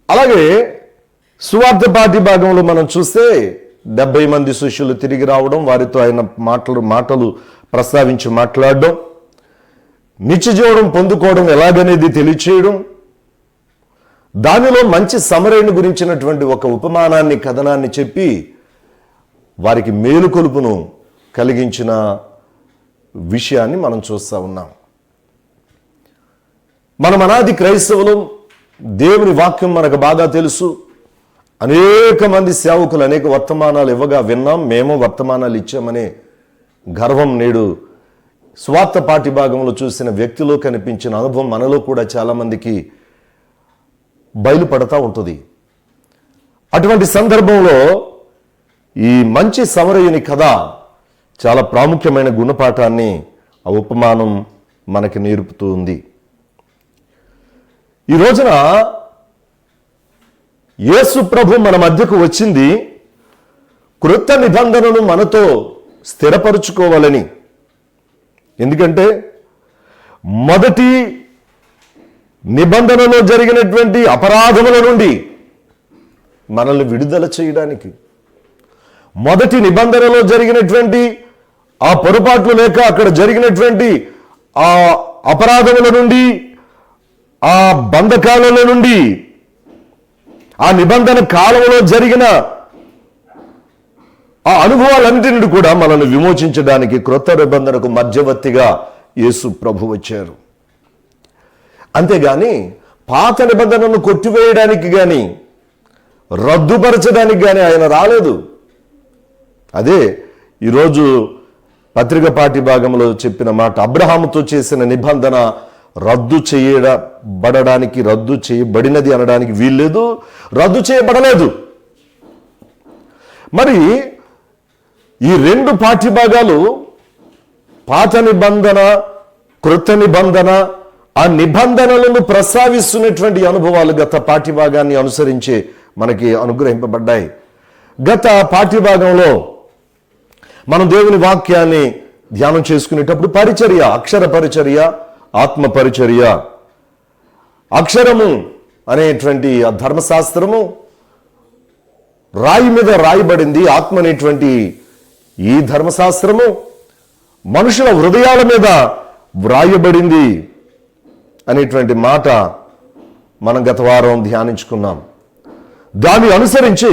అలాగే సువార్త పాఠ్య భాగంలో మనం చూస్తే 70 మంది శిష్యులు తిరిగి రావడం, వారితో ఆయన మాటలు ప్రస్తావించి మాట్లాడడం, నిత్యజీవనం పొందుకోవడం ఎలాగనేది తెలియచేయడం, దానిలో మంచి సమరయుని గురించినటువంటి ఒక ఉపమానాన్ని, కథనాన్ని చెప్పి వారికి మేలుకొలుపును కలిగించిన విషయాన్ని మనం చూస్తూ ఉన్నాం. మనం అనాది క్రైస్తవులం, దేవుని వాక్యం మనకు బాగా తెలుసు. అనేక మంది సేవకులు అనేక వర్తమానాలు ఇవ్వగా విన్నాం, మేము వర్తమానాలు ఇచ్చామనే గర్వం నేడు స్వార్థ పాఠ్య భాగంలో చూసిన వ్యక్తిలో కనిపించిన అనుభవం మనలో కూడా చాలామందికి బయలుపడతా ఉంటుంది. అటువంటి సందర్భంలో ఈ మంచి సమరయుని కథ చాలా ప్రాముఖ్యమైన గుణపాఠాన్ని ఆ ఉపమానం మనకి నేర్పుతూ ఉంది. ఈ రోజున యేసు ప్రభు మన మధ్యకు వచ్చింది క్రొత్త నిబంధనను మనతో స్థిరపరుచుకోవాలని. ఎందుకంటే మొదటి నిబంధనలో జరిగినటువంటి అపరాధముల నుండి మనల్ని విడుదల చేయడానికి, మొదటి నిబంధనలో జరిగినటువంటి ఆ పొరపాట్లు లేక అక్కడ జరిగినటువంటి ఆ అపరాధముల నుండి, ఆ బంధకాలలో నుండి, ఆ నిబంధన కాలంలో జరిగిన ఆ అనుభవాలన్నింటినీ కూడా మనల్ని విమోచించడానికి క్రొత్త నిబంధనకు మధ్యవర్తిగా యేసు ప్రభు వచ్చారు. అంతేగాని పాత నిబంధనను కొట్టివేయడానికి కానీ రద్దుపరచడానికి కానీ ఆయన రాలేదు. అదే ఈరోజు పత్రిక పాఠ్య భాగంలో చెప్పిన మాట, అబ్రహాముతో చేసిన నిబంధన రద్దు చేయబడడానికి, రద్దు చేయబడినది అనడానికి వీల్లేదు, రద్దు చేయబడలేదు. మరి ఈ రెండు పాఠ్యభాగాలు, పాత నిబంధన, క్రొత్త నిబంధన, ఆ నిబంధనలను ప్రస్తావిస్తున్నటువంటి అనుభవాలు గత పాఠ్యభాగాన్ని అనుసరించే మనకి అనుగ్రహింపబడ్డాయి. గత పాఠ్యభాగంలో మనం దేవుని వాక్యాన్ని ధ్యానం చేసుకునేటప్పుడు పరిచర్య, అక్షర పరిచర్య, ఆత్మ పరిచర్య, అక్షరము అనేటువంటి ఆ ధర్మశాస్త్రము రాయి మీద రాయబడింది, ఆత్మ అనేటువంటి ఈ ధర్మశాస్త్రము మనుషుల హృదయాల మీద వ్రాయబడింది అనేటువంటి మాట మనం గత వారం ధ్యానించుకున్నాం. దాన్ని అనుసరించి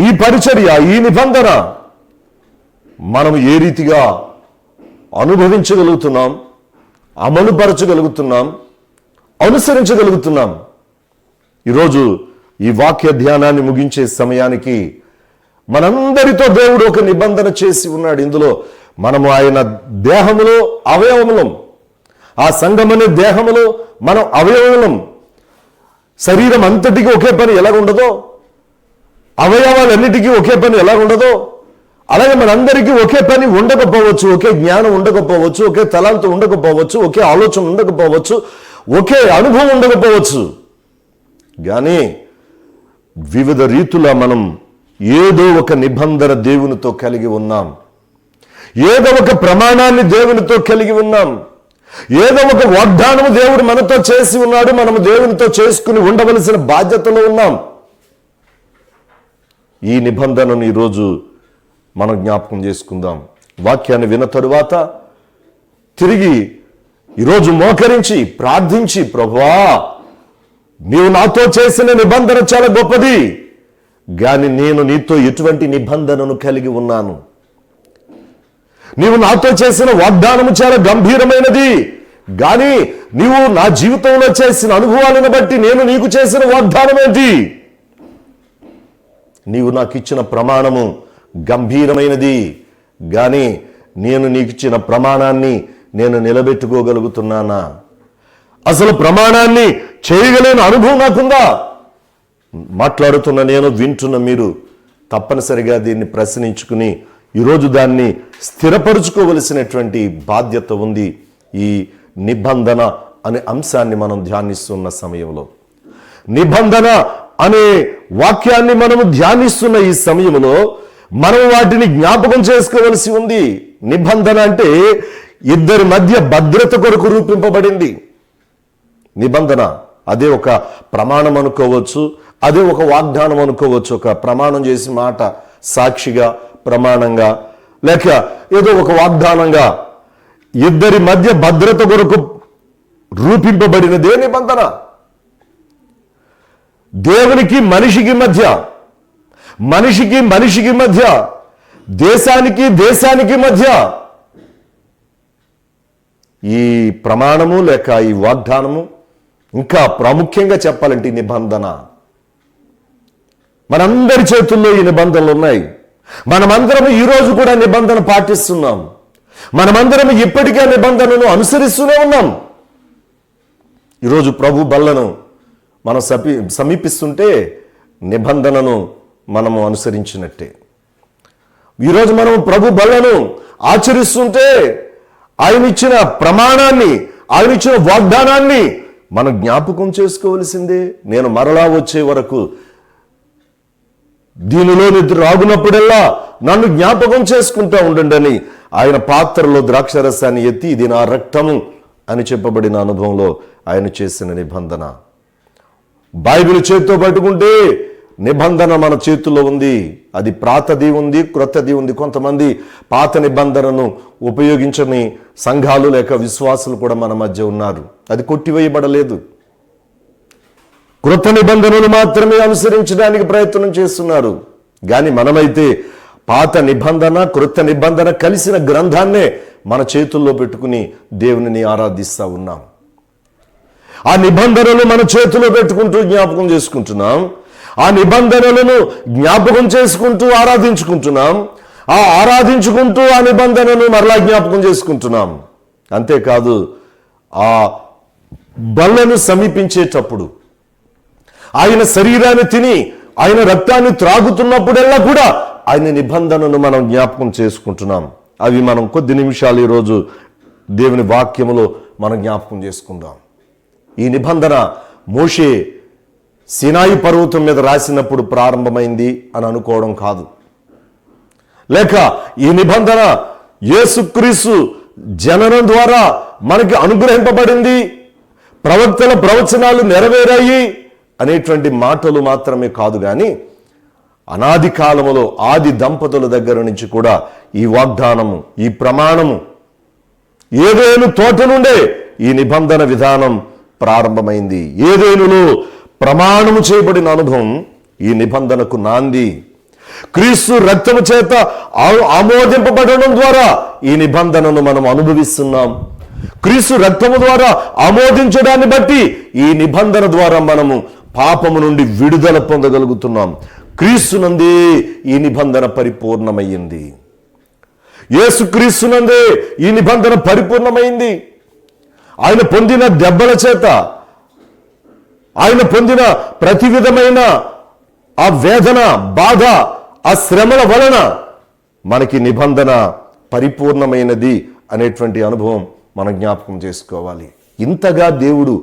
ఈ పరిచర్య, ఈ నిబంధన మనం ఏ రీతిగా అనుభవించగలుగుతున్నాం, అమలుపరచగలుగుతున్నాం, అనుసరించగలుగుతున్నాం. ఈరోజు ఈ వాక్య ధ్యానాన్ని ముగించే సమయానికి మనందరితో దేవుడు ఒక నిబంధన చేసి ఉన్నాడు. ఇందులో మనము ఆయన దేహములో అవయవములం, ఆ సంఘమనే దేహములో మనం అవయవములం. శరీరం అంతటికి ఒకే పని ఎలా ఉండదో, అవయవాలన్నిటికీ ఒకే పని ఎలా ఉండదో, అలాగే మనందరికీ ఒకే పని ఉండకపోవచ్చు, ఒకే జ్ఞానం ఉండకపోవచ్చు, ఒకే తలాంతు ఉండకపోవచ్చు, ఒకే ఆలోచన ఉండకపోవచ్చు, ఒకే అనుభవం ఉండకపోవచ్చు. కానీ వివిధ రీతుల మనం ఏదో ఒక నిబంధన దేవునితో కలిగి ఉన్నాం, ఏదో ఒక ప్రమాణాన్ని దేవునితో కలిగి ఉన్నాం, ఏదో ఒక వాగ్దానము దేవుడు మనతో చేసి ఉన్నాడు, మనము దేవునితో చేసుకుని ఉండవలసిన బాధ్యతలో ఉన్నాం. ఈ నిబంధనను ఈరోజు మనం జ్ఞాపకం చేసుకుందాం. వాక్యాన్ని విన్న తరువాత తిరిగి ఈరోజు మోకరించి ప్రార్థించి, ప్రభువా నీవు నాతో చేసిన నిబంధన చాలా గొప్పది, కానీ నేను నీతో ఎటువంటి నిబంధనను కలిగి ఉన్నాను? నీవు నాతో చేసిన వాగ్దానము చాలా గంభీరమైనది, కానీ నీవు నా జీవితంలో చేసిన అనుభవాలను బట్టి నేను నీకు చేసిన వాగ్దానం ఏంటి? నీవు నాకు ఇచ్చిన ప్రమాణము గంభీరమైనది, కానీ నేను నీకు ఇచ్చిన ప్రమాణాన్ని నేను నిలబెట్టుకోగలుగుతున్నానా? అసలు ప్రమాణాన్ని చేయగలేని అనుభవం నాకుందా? మాట్లాడుతున్న నేను, వింటున్న మీరు తప్పనిసరిగా దీన్ని ప్రశ్నించుకుని ఈరోజు దాన్ని స్థిరపరుచుకోవలసినటువంటి బాధ్యత ఉంది. ఈ నిబంధన అనే అంశాన్ని మనం ధ్యానిస్తున్న సమయంలో, నిబంధన అనే వాక్యాన్ని మనము ధ్యానిస్తున్న ఈ సమయంలో మనం వాటిని జ్ఞాపకం చేసుకోవలసి ఉంది. నిబంధన అంటే ఇద్దరి మధ్య భద్రత కొరకు రూపింపబడింది. నిబంధన అదే ఒక ప్రమాణం అనుకోవచ్చు, అదే ఒక వాగ్దానం అనుకోవచ్చు. ఒక ప్రమాణం చేసి మాట సాక్షిగా, ప్రమాణంగా, లేక ఏదో ఒక వాగ్దానంగా ఇద్దరి మధ్య భద్రత కొరకు రూపింపబడినదే నిబంధన. దేవునికి మనిషికి మధ్య, మనిషికి మనిషికి మధ్య, దేశానికి దేశానికి మధ్య ఈ ప్రమాణము లేక ఈ వాగ్దానము, ఇంకా ప్రాముఖ్యంగా చెప్పాలంటే ఈ నిబంధన మనందరి చేతుల్లో ఈ నిబంధనలు ఉన్నాయి. మనమందరం ఈరోజు కూడా నిబంధన పాటిస్తున్నాం. మనమందరం ఇప్పటికే నిబంధనను అనుసరిస్తూనే ఉన్నాం. ఈరోజు ప్రభు బల్లను మనం సమీపిస్తుంటే నిబంధనను మనము అనుసరించినట్టే. ఈరోజు మనం ప్రభు బలను ఆచరిస్తుంటే ఆయన ఇచ్చిన ప్రమాణాన్ని, ఆయన ఇచ్చిన వాగ్దానాన్ని మనం జ్ఞాపకం చేసుకోవలసిందే. నేను మరలా వచ్చే వరకు దీనిలో నిద్ర రాగునప్పుడల్లా నన్ను జ్ఞాపకం చేసుకుంటూ ఉండండి అని ఆయన పాత్రలో ద్రాక్షరసాన్ని ఎత్తి ఇది నా రక్తము అని చెప్పబడిన అనుభవంలో ఆయన చేసిన నిబంధన. బైబిల్ చేతితో పట్టుకుంటే నిబంధన మన చేతుల్లో ఉంది. అది పాతది ఉంది, క్రొత్తది ఉంది. కొంతమంది పాత నిబంధనను ఉపయోగించని సంఘాలు లేక విశ్వాసులు కూడా మన మధ్య ఉన్నారు. అది కొట్టివేయబడలేదు. క్రొత్త నిబంధనలు మాత్రమే అనుసరించడానికి ప్రయత్నం చేస్తున్నారు. కానీ మనమైతే పాత నిబంధన, క్రొత్త నిబంధన కలిసిన గ్రంథాన్నే మన చేతుల్లో పెట్టుకుని దేవునిని ఆరాధిస్తూ ఉన్నాం. ఆ నిబంధనలు మన చేతిలో పెట్టుకుంటూ జ్ఞాపకం చేసుకుంటున్నాం. ఆ నిబంధనలను జ్ఞాపకం చేసుకుంటూ ఆరాధించుకుంటున్నాం. ఆ ఆరాధించుకుంటూ ఆ నిబంధనను మరలా జ్ఞాపకం చేసుకుంటున్నాం. అంతేకాదు ఆ బలను సమీపించేటప్పుడు, ఆయన శరీరాన్ని తిని ఆయన రక్తాన్ని త్రాగుతున్నప్పుడల్లా కూడా ఆయన నిబంధనను మనం జ్ఞాపకం చేసుకుంటున్నాం. అవి మనం కొద్ది నిమిషాలు ఈరోజు దేవుని వాక్యములో మనం జ్ఞాపకం చేసుకుందాం. ఈ నిబంధన మోషే సినాయి పర్వతం మీద రాసినప్పుడు ప్రారంభమైంది అని అనుకోవడం కాదు. లేక ఈ నిబంధన యేసుక్రీస్తు జననం ద్వారా మనకి అనుగ్రహింపబడింది, ప్రవక్తల ప్రవచనాలు నెరవేరాయి అనేటువంటి మాటలు మాత్రమే కాదు. కానీ అనాది కాలములో ఆది దంపతుల దగ్గర నుంచి కూడా ఈ వాగ్దానము, ఈ ప్రమాణము ఏదేను తోట నుండే ఈ నిబంధన విధానం ప్రారంభమైంది. ఏదేనులో ప్రమాణము చేయబడిన అనుభవం ఈ నిబంధనకు నాంది. క్రీస్తు రక్తము చేత ఆమోదింపబడడం ద్వారా ఈ నిబంధనను మనం అనుభవిస్తున్నాం. క్రీస్తు రక్తము ద్వారా ఆమోదించడాన్ని బట్టి ఈ నిబంధన ద్వారా మనము పాపము నుండి విడుదల పొందగలుగుతున్నాం. క్రీస్తునందే ఈ నిబంధన పరిపూర్ణమైంది. యేసుక్రీస్తునందే ఈ నిబంధన పరిపూర్ణమైంది. ఆయన పొందిన దెబ్బల చేత, ఆయన పొందిన ప్రతి విధమైన ఆ వేదన, బాధ, ఆ శ్రమల వలన మనకి నిబంధన పరిపూర్ణమైనది అనేటువంటి అనుభవం మనం జ్ఞాపకం చేసుకోవాలి. ఇంతగా దేవుడు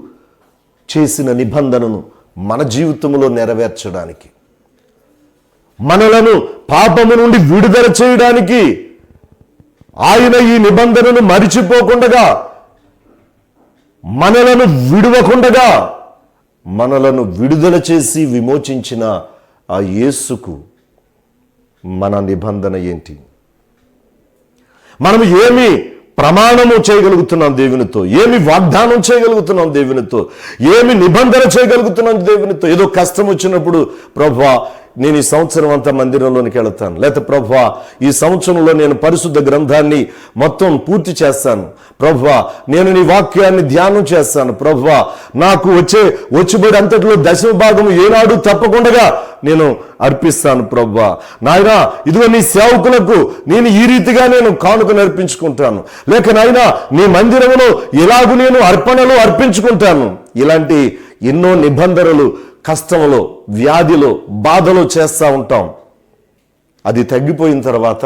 చేసిన నిబంధనను మన జీవితంలో నెరవేర్చడానికి, మనలను పాపము నుండి విడుదల చేయడానికి ఆయన ఈ నిబంధనను మరిచిపోకుండా, మనలను విడువకుండగా మనలను విడుదల చేసి విమోచించిన ఆ యేసుకు మన నిబంధన ఏంటి? మనం ఏమి ప్రమాణము చేయగలుగుతున్నాం దేవునితో? ఏమి వాగ్దానం చేయగలుగుతున్నాం దేవునితో? ఏమి నిబంధన చేయగలుగుతున్నాం దేవునితో? ఏదో కష్టం వచ్చినప్పుడు ప్రభువా నేను ఈ సంవత్సరం అంతా మందిరంలోనికి వెళతాను, లేకపోతే ప్రభువా ఈ సంవత్సరంలో నేను పరిశుద్ధ గ్రంథాన్ని మొత్తం పూర్తి చేస్తాను, ప్రభువా నేను నీ వాక్యాన్ని ధ్యానం చేస్తాను, ప్రభువా నాకు వచ్చిబడి అంతటిలో 10వ భాగము ఏనాడు తప్పకుండా నేను అర్పిస్తాను, ప్రభువా నాయనా ఇదిగో నీ సేవకులకు నేను ఈ రీతిగా నేను కానుకను అర్పించుకుంటాను, లేక నాయనా నీ మందిరములో ఇలాగూ నేను అర్పణలు అర్పించుకుంటాను. ఇలాంటి ఎన్నో నిబంధనలు కష్టంలో, వ్యాధిలో, బాధలో చేస్తూ ఉంటాం. అది తగ్గిపోయిన తర్వాత,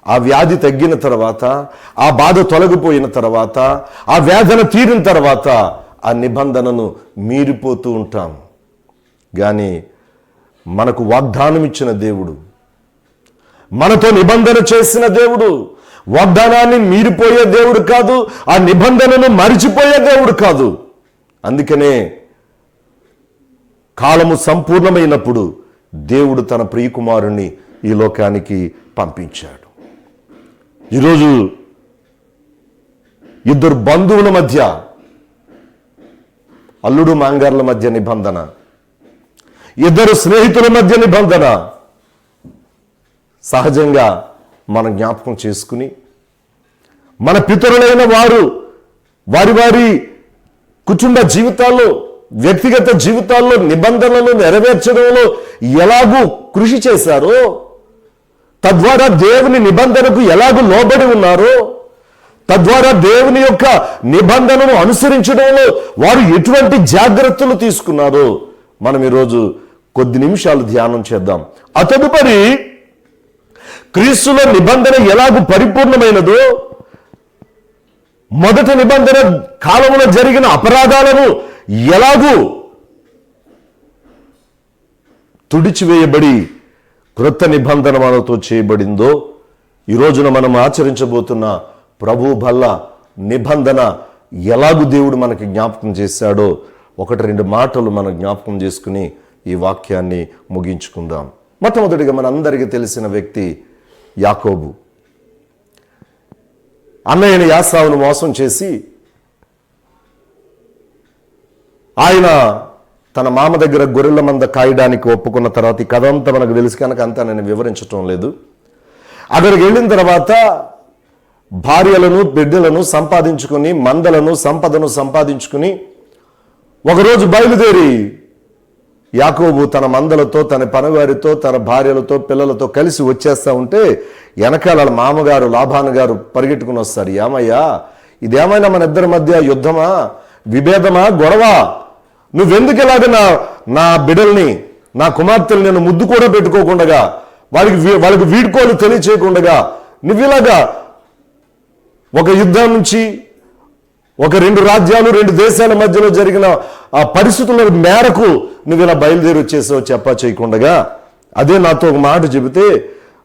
ఆ వ్యాధి తగ్గిన తర్వాత, ఆ బాధ తొలగిపోయిన తర్వాత, ఆ వేదన తీరిన తర్వాత ఆ నిబంధనను మీరిపోతూ ఉంటాం. కానీ మనకు వాగ్దానం ఇచ్చిన దేవుడు, మనతో నిబంధన చేసిన దేవుడు వాగ్దానాన్ని మీరిపోయే దేవుడు కాదు, ఆ నిబంధనను మరిచిపోయే దేవుడు కాదు. అందుకనే కాలము సంపూర్ణమైనప్పుడు దేవుడు తన ప్రియకుమారుణ్ణి ఈ లోకానికి పంపించాడు. ఈరోజు ఇద్దరు బంధువుల మధ్య, అల్లుడు మాంగార్ల మధ్య నిబంధన, ఇద్దరు స్నేహితుల మధ్య నిబంధన సహజంగా మనం జ్ఞాపకం చేసుకుని, మన పితరులైన వారు వారి వారి కుటుంబ జీవితాల్లో, వ్యక్తిగత జీవితాల్లో నిబంధనలు నెరవేర్చడంలో ఎలాగూ కృషి చేశారో, తద్వారా దేవుని నిబంధనకు ఎలాగూ లోబడి ఉన్నారో, తద్వారా దేవుని యొక్క నిబంధనను అనుసరించడంలో వారు ఎటువంటి జాగ్రత్తలు తీసుకున్నారో మనం ఈరోజు కొద్ది నిమిషాలు ధ్యానం చేద్దాం. ఆ తదుపరి క్రీస్తులో నిబంధన ఎలాగూ పరిపూర్ణమైనదో, మొదటి నిబంధన కాలంలో జరిగిన అపరాధాలను ఎలాగూ తుడిచివేయబడి క్రొత్త నిబంధన మనతో చేయబడిందో, ఈ రోజున మనం ఆచరించబోతున్న ప్రభు బల్ల నిబంధన ఎలాగూ దేవుడు మనకి జ్ఞాపకం చేశాడో 1-2 మాటలు మనం జ్ఞాపకం చేసుకుని ఈ వాక్యాన్ని ముగించుకుందాం. మొట్టమొదటిగా మనందరికీ తెలిసిన వ్యక్తి యాకోబు. అన్నయ్యన యాసావును మోసం చేసి ఆయన తన మామ దగ్గర గొర్రెల మంద కాయడానికి ఒప్పుకున్న తర్వాత ఈ కథ అంతా మనకు తెలుసు కనుక అంతా నేను వివరించటం లేదు. అక్కడికి వెళ్ళిన తర్వాత భార్యలను బిడ్డలను సంపాదించుకుని, మందలను సంపదను సంపాదించుకుని ఒకరోజు బయలుదేరి యాకోబు తన మందలతో, తన పనివారితో, తన భార్యలతో, పిల్లలతో కలిసి వచ్చేస్తా ఉంటే వెనకాల మామగారు లాబాను గారు పరిగెట్టుకుని వస్తారు. ఏమయ్యా, ఇదేమైనా మన ఇద్దరి మధ్య యుద్ధమా, విభేదమా, గొడవ? నువ్వెందుకు ఇలాగ నా బిడ్డల్ని, నా కుమార్తెలు నేను ముద్దు కూడా పెట్టుకోకుండా, వాళ్ళకి వీడ్కోలు తెలియచేయకుండా నువ్వు ఇలాగా ఒక యుద్ధం నుంచి, ఒక 2 రాజ్యాలు 2 దేశాల మధ్యలో జరిగిన ఆ పరిస్థితుల మేరకు నువ్వు ఇలా బయలుదేరి వచ్చేసావు చెప్పా చేయకుండా, అదే నాతో ఒక మాట చెబితే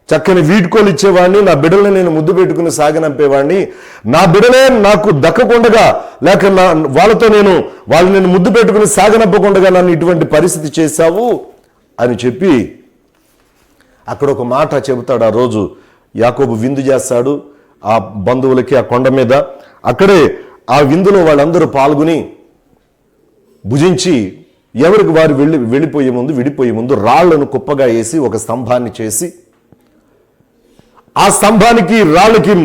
చక్కని వీడ్కోలు ఇచ్చేవాడిని, నా బిడ్డల్ని నేను ముద్దు పెట్టుకుని సాగనంపేవాడిని, నా బిడ్డలే నాకు దక్కకుండగా, లేక వాళ్ళని నేను ముద్దు పెట్టుకుని సాగనంపకుండా నన్ను ఇటువంటి పరిస్థితి చేశావు అని చెప్పి అక్కడ ఒక మాట చెబుతాడు. ఆ రోజు యాకోబు విందు చేస్తాడు ఆ బంధువులకి ఆ కొండ మీద. అక్కడే ఆ విందులో వాళ్ళందరూ పాల్గొని భుజించి ఎవరికి వారు విడిపోయే ముందు రాళ్లను కుప్పగా వేసి ఒక స్తంభాన్ని చేసి, ఆ స్తంభానికి రాళ్ళకి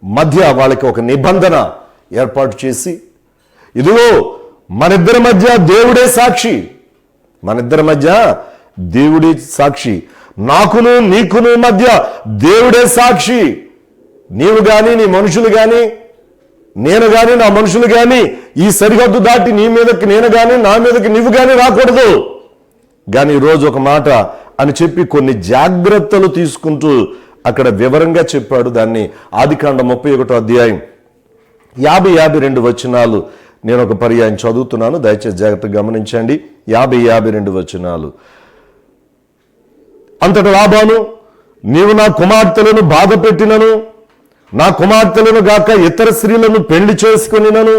మధ్య వాళ్ళకి ఒక నిబంధన ఏర్పాటు చేసి, ఇదిగో మనిద్దరి మధ్య దేవుడే సాక్షి, మనిద్దరి మధ్య దేవుడే సాక్షి, నాకును నీకును మధ్య దేవుడే సాక్షి, నీవు గాని నీ మనుషులు గాని, నేను గాని నా మనుషులు గాని ఈ సరిహద్దు దాటి నీ మీదకి నేను గాని నా మీదకి నీవు గాని రాకూడదు. కానీ ఈరోజు ఒక మాట అని చెప్పి కొన్ని జాగ్రత్తలు తీసుకుంటూ అక్కడ వివరంగా చెప్పాడు. దాన్ని ఆదికాండం 31వ అధ్యాయం 50-52 వచనాలు నేను ఒక పర్యాయం చదువుతున్నాను, దయచేసి జాగ్రత్తగా గమనించండి. 50-52 వచనాలు. అంతట లాబాను, నీవు నా కుమార్తెలను బాధ పెట్టినను, నా కుమార్తెలను గాక ఇతర స్త్రీలను పెళ్లి చేసుకునినను,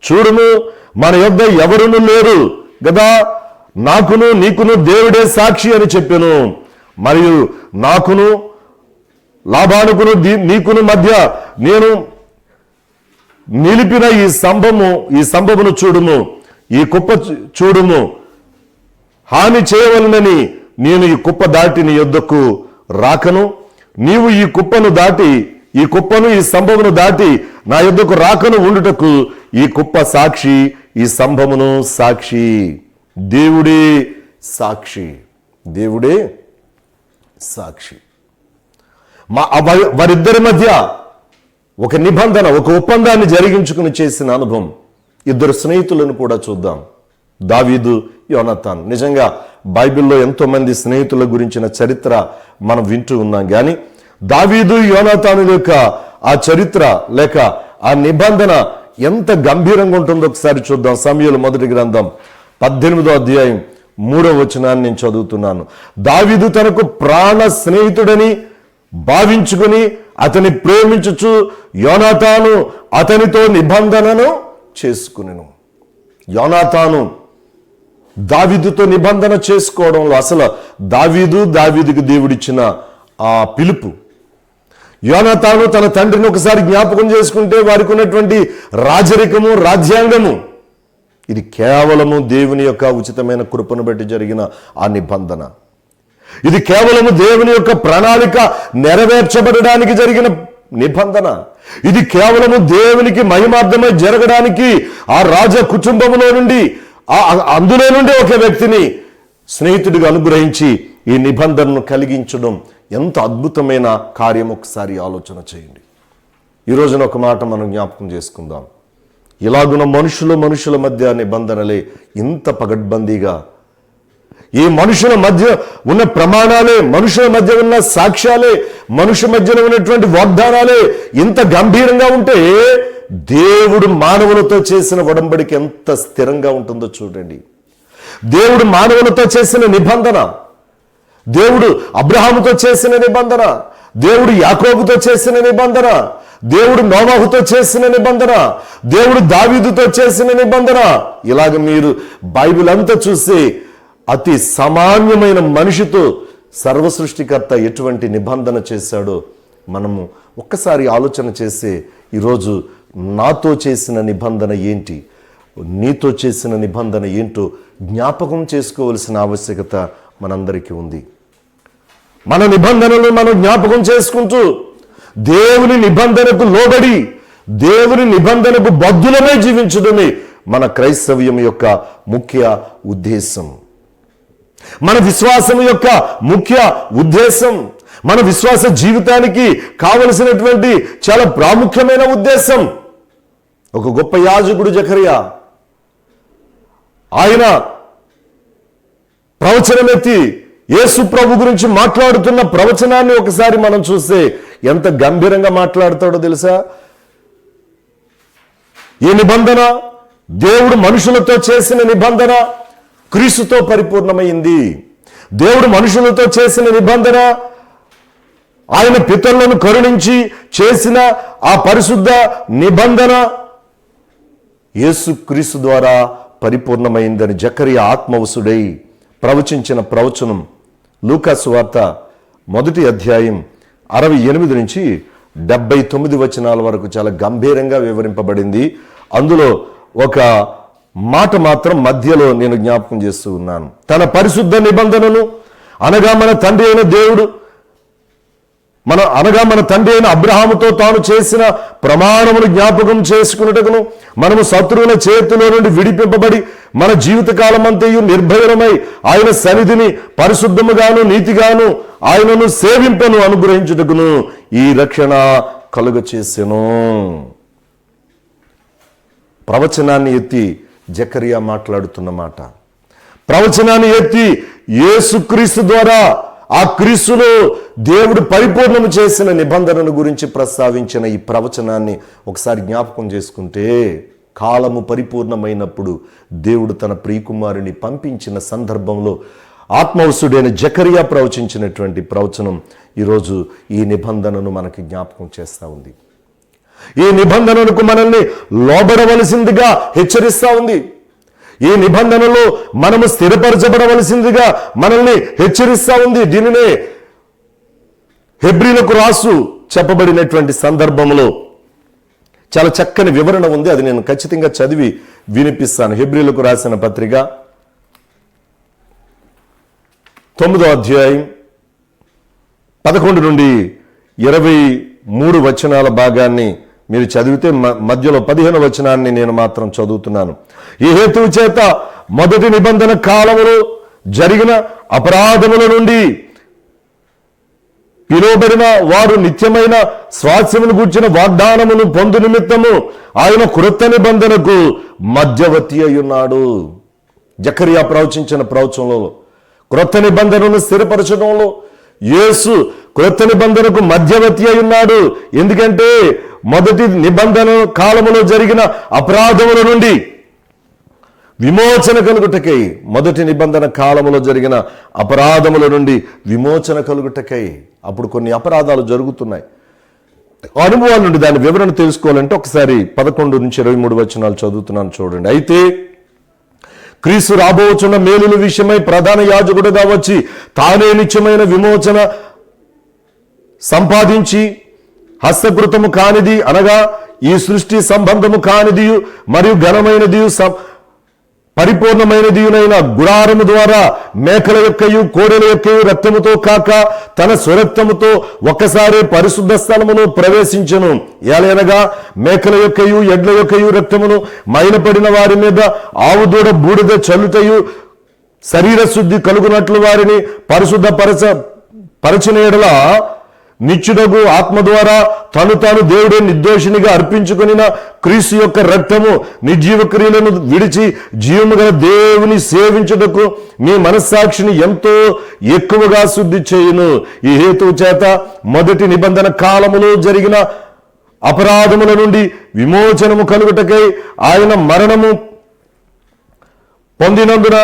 చూడుము మన యొద్ద ఎవరును లేరు గదా, నాకును నీకును దేవుడే సాక్షి అని చెప్పెను. మరియు నాకును లాబానుకును నీకును మధ్య నేను నిలిపిన ఈ స్తంభమును చూడుము, ఈ కుప్ప చూడుము, హాని చేయవలనని నేను ఈ కుప్ప దాటి నీ యొద్దకు రాకను, నీవు ఈ కుప్పను ఈ స్తంభమును దాటి నా యొద్దకు రాకను ఉండుటకు ఈ కుప్ప సాక్షి, ఈ స్తంభమును సాక్షి. దేవుడే సాక్షి, దేవుడే సాక్షి. వారిద్దరి మధ్య ఒక నిబంధన, ఒక ఒప్పందాన్ని జరిగించుకుని చేసిన అనుభవం. 2 స్నేహితులను కూడా చూద్దాం, దావీదు, యోనతాన్. నిజంగా బైబిల్లో ఎంతో మంది స్నేహితుల గురించిన చరిత్ర మనం వింటూ ఉన్నాం. కానీ దావీదు యోనతాను యొక్క ఆ చరిత్ర లేక ఆ నిబంధన ఎంత గంభీరంగా ఉంటుందో ఒకసారి చూద్దాం. సమూయేలు మొదటి గ్రంథం 18వ అధ్యాయం 3వ వచనాన్ని నేను చదువుతున్నాను. దావీదు తనకు ప్రాణ స్నేహితుడని భావించుకుని అతని ప్రేమించుచు యోనతాను అతనితో నిబంధనను చేసుకునెను. యోనతాను దావీదుతో నిబంధన చేసుకోవడంలో అసలు దావీదుకి దేవుడిచ్చిన ఆ పిలుపు. యోనతాను తన తండ్రిని ఒకసారి జ్ఞాపకం చేసుకుంటే వారికి ఉన్నటువంటి రాజరికము, రాజ్యాంగము, ఇది కేవలము దేవుని యొక్క ఉచితమైన కృపను బట్టి జరిగిన ఆ నిబంధన. ఇది కేవలము దేవుని యొక్క ప్రణాళిక నెరవేర్చబడడానికి జరిగిన నిబంధన. ఇది కేవలము దేవునికి మహిమార్థమై జరగడానికి ఆ రాజ కుటుంబంలో నుండి అందులో నుండి ఒక వ్యక్తిని స్నేహితుడిగా అనుగ్రహించి ఈ నిబంధనను కలిగించడం ఎంత అద్భుతమైన కార్యం, ఒకసారి ఆలోచన చేయండి. ఈ రోజున ఒక మాట మనం జ్ఞాపకం చేసుకుందాం. ఇలాగున్న మనుషుల మధ్య నిబంధనలే ఇంత పగడ్బందీగా, ఈ మనుషుల మధ్య ఉన్న ప్రమాణాలే, మనుషుల మధ్య ఉన్న సాక్ష్యాలే, మనుషుల మధ్యలో ఉన్నటువంటి వాగ్దానాలే ఇంత గంభీరంగా ఉంటే దేవుడు మానవులతో చేసిన ఒడంబడిక ఎంత స్థిరంగా ఉంటుందో చూడండి. దేవుడు మానవులతో చేసిన నిబంధన, దేవుడు అబ్రహాముతో చేసిన నిబంధన, దేవుడు యాకోబుతో చేసిన నిబంధన, దేవుడు నోవాహుతో చేసిన నిబంధన, దేవుడు దావీదుతో చేసిన నిబంధన, ఇలాగ మీరు బైబిల్ అంతా చూసి అతి సామాన్యమైన మనిషితో సర్వసృష్టికర్త ఎటువంటి నిబంధన చేశాడో మనము ఒక్కసారి ఆలోచన చేసి ఈరోజు నాతో చేసిన నిబంధన ఏంటి, నీతో చేసిన నిబంధన ఏంటో జ్ఞాపకం చేసుకోవలసిన ఆవశ్యకత మనందరికీ ఉంది. మన నిబంధనలు మనం జ్ఞాపకం చేసుకుంటూ దేవుని నిబంధనకు లోబడి దేవుని నిబంధనకు బద్ధులమై జీవించడమే మన క్రైస్తవ్యం యొక్క ముఖ్య ఉద్దేశం, మన విశ్వాసం యొక్క ముఖ్య ఉద్దేశం, మన విశ్వాస జీవితానికి కావలసినటువంటి చాలా ప్రాముఖ్యమైన ఉద్దేశం. ఒక గొప్ప యాజకుడు జకరియా, ఆయన ప్రవచనమెత్తి యేసు ప్రభు గురించి మాట్లాడుతున్న ప్రవచనాన్ని ఒకసారి మనం చూస్తే ఎంత గంభీరంగా మాట్లాడతాడో తెలుసా? ఈ నిబంధన, దేవుడు మనుషులతో చేసిన నిబంధన క్రీస్తుతో పరిపూర్ణమైంది. దేవుడు మనుషులతో చేసిన నిబంధన, ఆయన పితరులను కరుణించి చేసిన ఆ పరిశుద్ధ నిబంధన యేసు క్రీస్తు ద్వారా పరిపూర్ణమైందని జకరియా ఆత్మవశుడై ప్రవచించిన ప్రవచనం లూకా సువార్త 1వ అధ్యాయం 68 నుంచి 79 వచనాల వరకు చాలా గంభీరంగా వివరింపబడింది. అందులో ఒక మాట మాత్రం మధ్యలో నేను జ్ఞాపకం చేస్తూ ఉన్నాను. తన పరిశుద్ధ నిబంధనను అనగా మన తండ్రి అయిన దేవుడు మన తండ్రి అయిన అబ్రహాముతో తాను చేసిన ప్రమాణమును జ్ఞాపకం చేసుకున్నట్టును మనము శత్రువుల చేతిలో నుండి విడిపింపబడి మన జీవితకాలం అంతయు నిర్భయమై ఆయన సన్నిధిని పరిశుద్ధముగాను నీతిగాను ఆయనను సేవింపను అనుగ్రహించుటకును ఈ రక్షణ కలుగ చేసెను. ప్రవచనాన్ని ఎత్తి జకరియా మాట్లాడుతున్న మాట, ప్రవచనాన్ని ఎత్తి యేసుక్రీస్తు ద్వారా ఆ క్రీస్తులో దేవుడు పరిపూర్ణము చేసిన నిబంధనను గురించి ప్రస్తావించిన ఈ ప్రవచనాన్ని ఒకసారి జ్ఞాపకం చేసుకుంటే, కాలము పరిపూర్ణమైనప్పుడు దేవుడు తన ప్రియకుమారుని పంపించిన సందర్భంలో ఆత్మవశుడైన జకరియా ప్రవచించినటువంటి ప్రవచనం ఈరోజు ఈ నిబంధనను మనకి జ్ఞాపకం చేస్తూ ఉంది. ఈ నిబంధనలకు మనల్ని లోబడవలసిందిగా హెచ్చరిస్తూ ఉంది. ఈ నిబంధనలో మనము స్థిరపరచబడవలసిందిగా మనల్ని హెచ్చరిస్తూ ఉంది. దీనినే హెబ్రీలకు రాసు చెప్పబడినటువంటి సందర్భంలో చాలా చక్కని వివరణ ఉంది. అది నేను ఖచ్చితంగా చదివి వినిపిస్తాను. హెబ్రీలకు రాసిన పత్రిక 9వ అధ్యాయం 11 నుండి 23 వచనాల భాగాన్ని మీరు చదివితే మధ్యలో 15వ వచనాన్ని నేను మాత్రం చదువుతున్నాను. ఈ హేతువు చేత మొదటి నిబంధన కాలములో జరిగిన అపరాధముల నుండి పిలువబడిన వారు నిత్యమైన స్వాస్థ్యమును గూర్చిన వాగ్దానమును పొందు నిమిత్తము ఆయన క్రొత్త నిబంధనకు మధ్యవర్తి అయ్యున్నాడు. జకరియా ప్రవచించిన ప్రవచనంలో క్రొత్త నిబంధనను స్థిరపరచడంలో యేసు క్రొత్త నిబంధనకు మధ్యవర్తి అయి ఉన్నాడు. ఎందుకంటే మొదటి నిబంధన కాలములో జరిగిన అపరాధముల నుండి విమోచన కలుగుటకై, మొదటి నిబంధన కాలములో జరిగిన అపరాధముల నుండి విమోచన కలుగుటకై, అప్పుడు కొన్ని అపరాధాలు జరుగుతున్నాయి. అనుభవాల నుండి దాని వివరణ తెలుసుకోవాలంటే ఒకసారి 11 నుంచి 23 వచనాలు చదువుతున్నాను చూడండి. అయితే క్రీస్తు రాబోచున్న మేలుల విషయమై ప్రధాన యాజకుడుగా వచ్చి తానే నిత్యమైన విమోచన సంపాదించి హస్తకృతము కానిది అనగా ఈ సృష్టి సంబంధము కానిది మరియు ఘనమైనది పరిపూర్ణమైనదినైన గుడారము ద్వారా మేకల యొక్కయు కోడెల యొక్కయు రక్తముతో కాక తన స్వరక్తముతో ఒక్కసారి పరిశుద్ధ స్థలమును ప్రవేశించెను. ఏలైనగా మేకల యొక్కయు ఎడ్ల యొక్కయు రక్తమును మైలపడిన వారి మీద ఆవుదూడ బూడిద చల్లుటయు శరీర శుద్ధి కలుగునట్లు వారిని పరిశుద్ధ పరచిన యెడల నిత్యుడగు ఆత్మ ద్వారా తాను దేవుడే నిర్దోషినిగా అర్పించుకొనిన క్రీస్తు యొక్క రక్తము నిర్జీవ క్రియలను విడిచి జీవము గల దేవుని సేవించుటకు మీ మనస్సాక్షిని ఎంతో ఎక్కువగా శుద్ధి చేయును. ఈ హేతువు చేత మొదటి నిబంధన కాలములో జరిగిన అపరాధముల నుండి విమోచనము కలుగుటకై ఆయన మరణము పొందినందున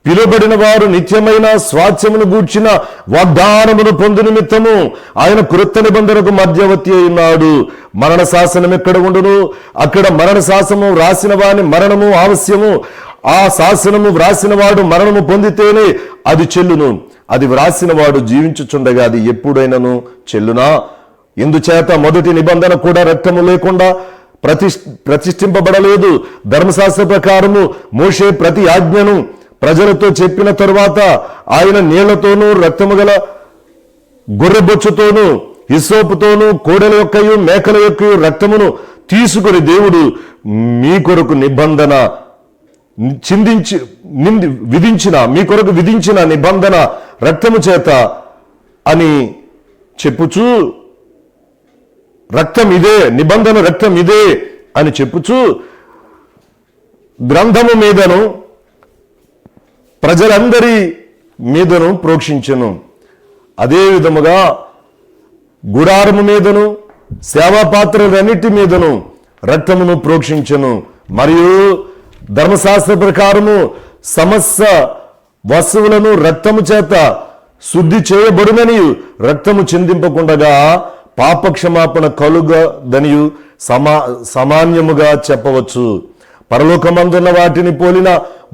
పిలువబడిన వారు నిత్యమైన స్వాస్థ్యమును గూర్చిన వాగ్దానమును పొందు నిమిత్తము ఆయన కృత నిబంధనకు మధ్యవర్తి అయినాడు. మరణ శాసనం ఎక్కడ ఉండును, అక్కడ మరణ శాసనము వ్రాసిన వాని మరణము ఆవశ్యము. ఆ శాసనము వ్రాసిన వాడు మరణము పొందితేనే అది చెల్లును. అది వ్రాసిన వాడు జీవించుచుండగా అది ఎప్పుడైనను చెల్లునా? ఇందుచేత మొదటి నిబంధన కూడా రక్తము లేకుండా ప్రతిష్ఠింపబడలేదు. ధర్మశాస్త్ర ప్రకారము మోషే ప్రతి ఆజ్ఞను ప్రజలతో చెప్పిన తరువాత ఆయన నీళ్లతోనూ రక్తము గల గొర్రెబొచ్చుతోనూ హిస్సోపుతోనూ కోడెల యొక్కయు మేకల యొక్కయు రక్తమును తీసుకుని దేవుడు మీ కొరకు నిబంధన మీ కొరకు విధించిన నిబంధన రక్తము చేత అని చెప్పుచూ, రక్తం ఇదే, నిబంధన రక్తం ఇదే అని చెప్పుచూ గ్రంథము మీదను ప్రజలందరి మీదను ప్రోక్షించెను. అదే విధముగా గుడారము మీదను సేవాపాత్రలన్నిటి మీదను రక్తమును ప్రోక్షించెను. మరియు ధర్మశాస్త్ర ప్రకారము సమస్త వస్తువులను రక్తము చేత శుద్ధి చేయబడునని రక్తము చిందింపకుండగా పాపక్షమాపణ కలుగదనియు సామాన్యముగా చెప్పవచ్చు. పరలోకమందున్న వాటిని పోలిన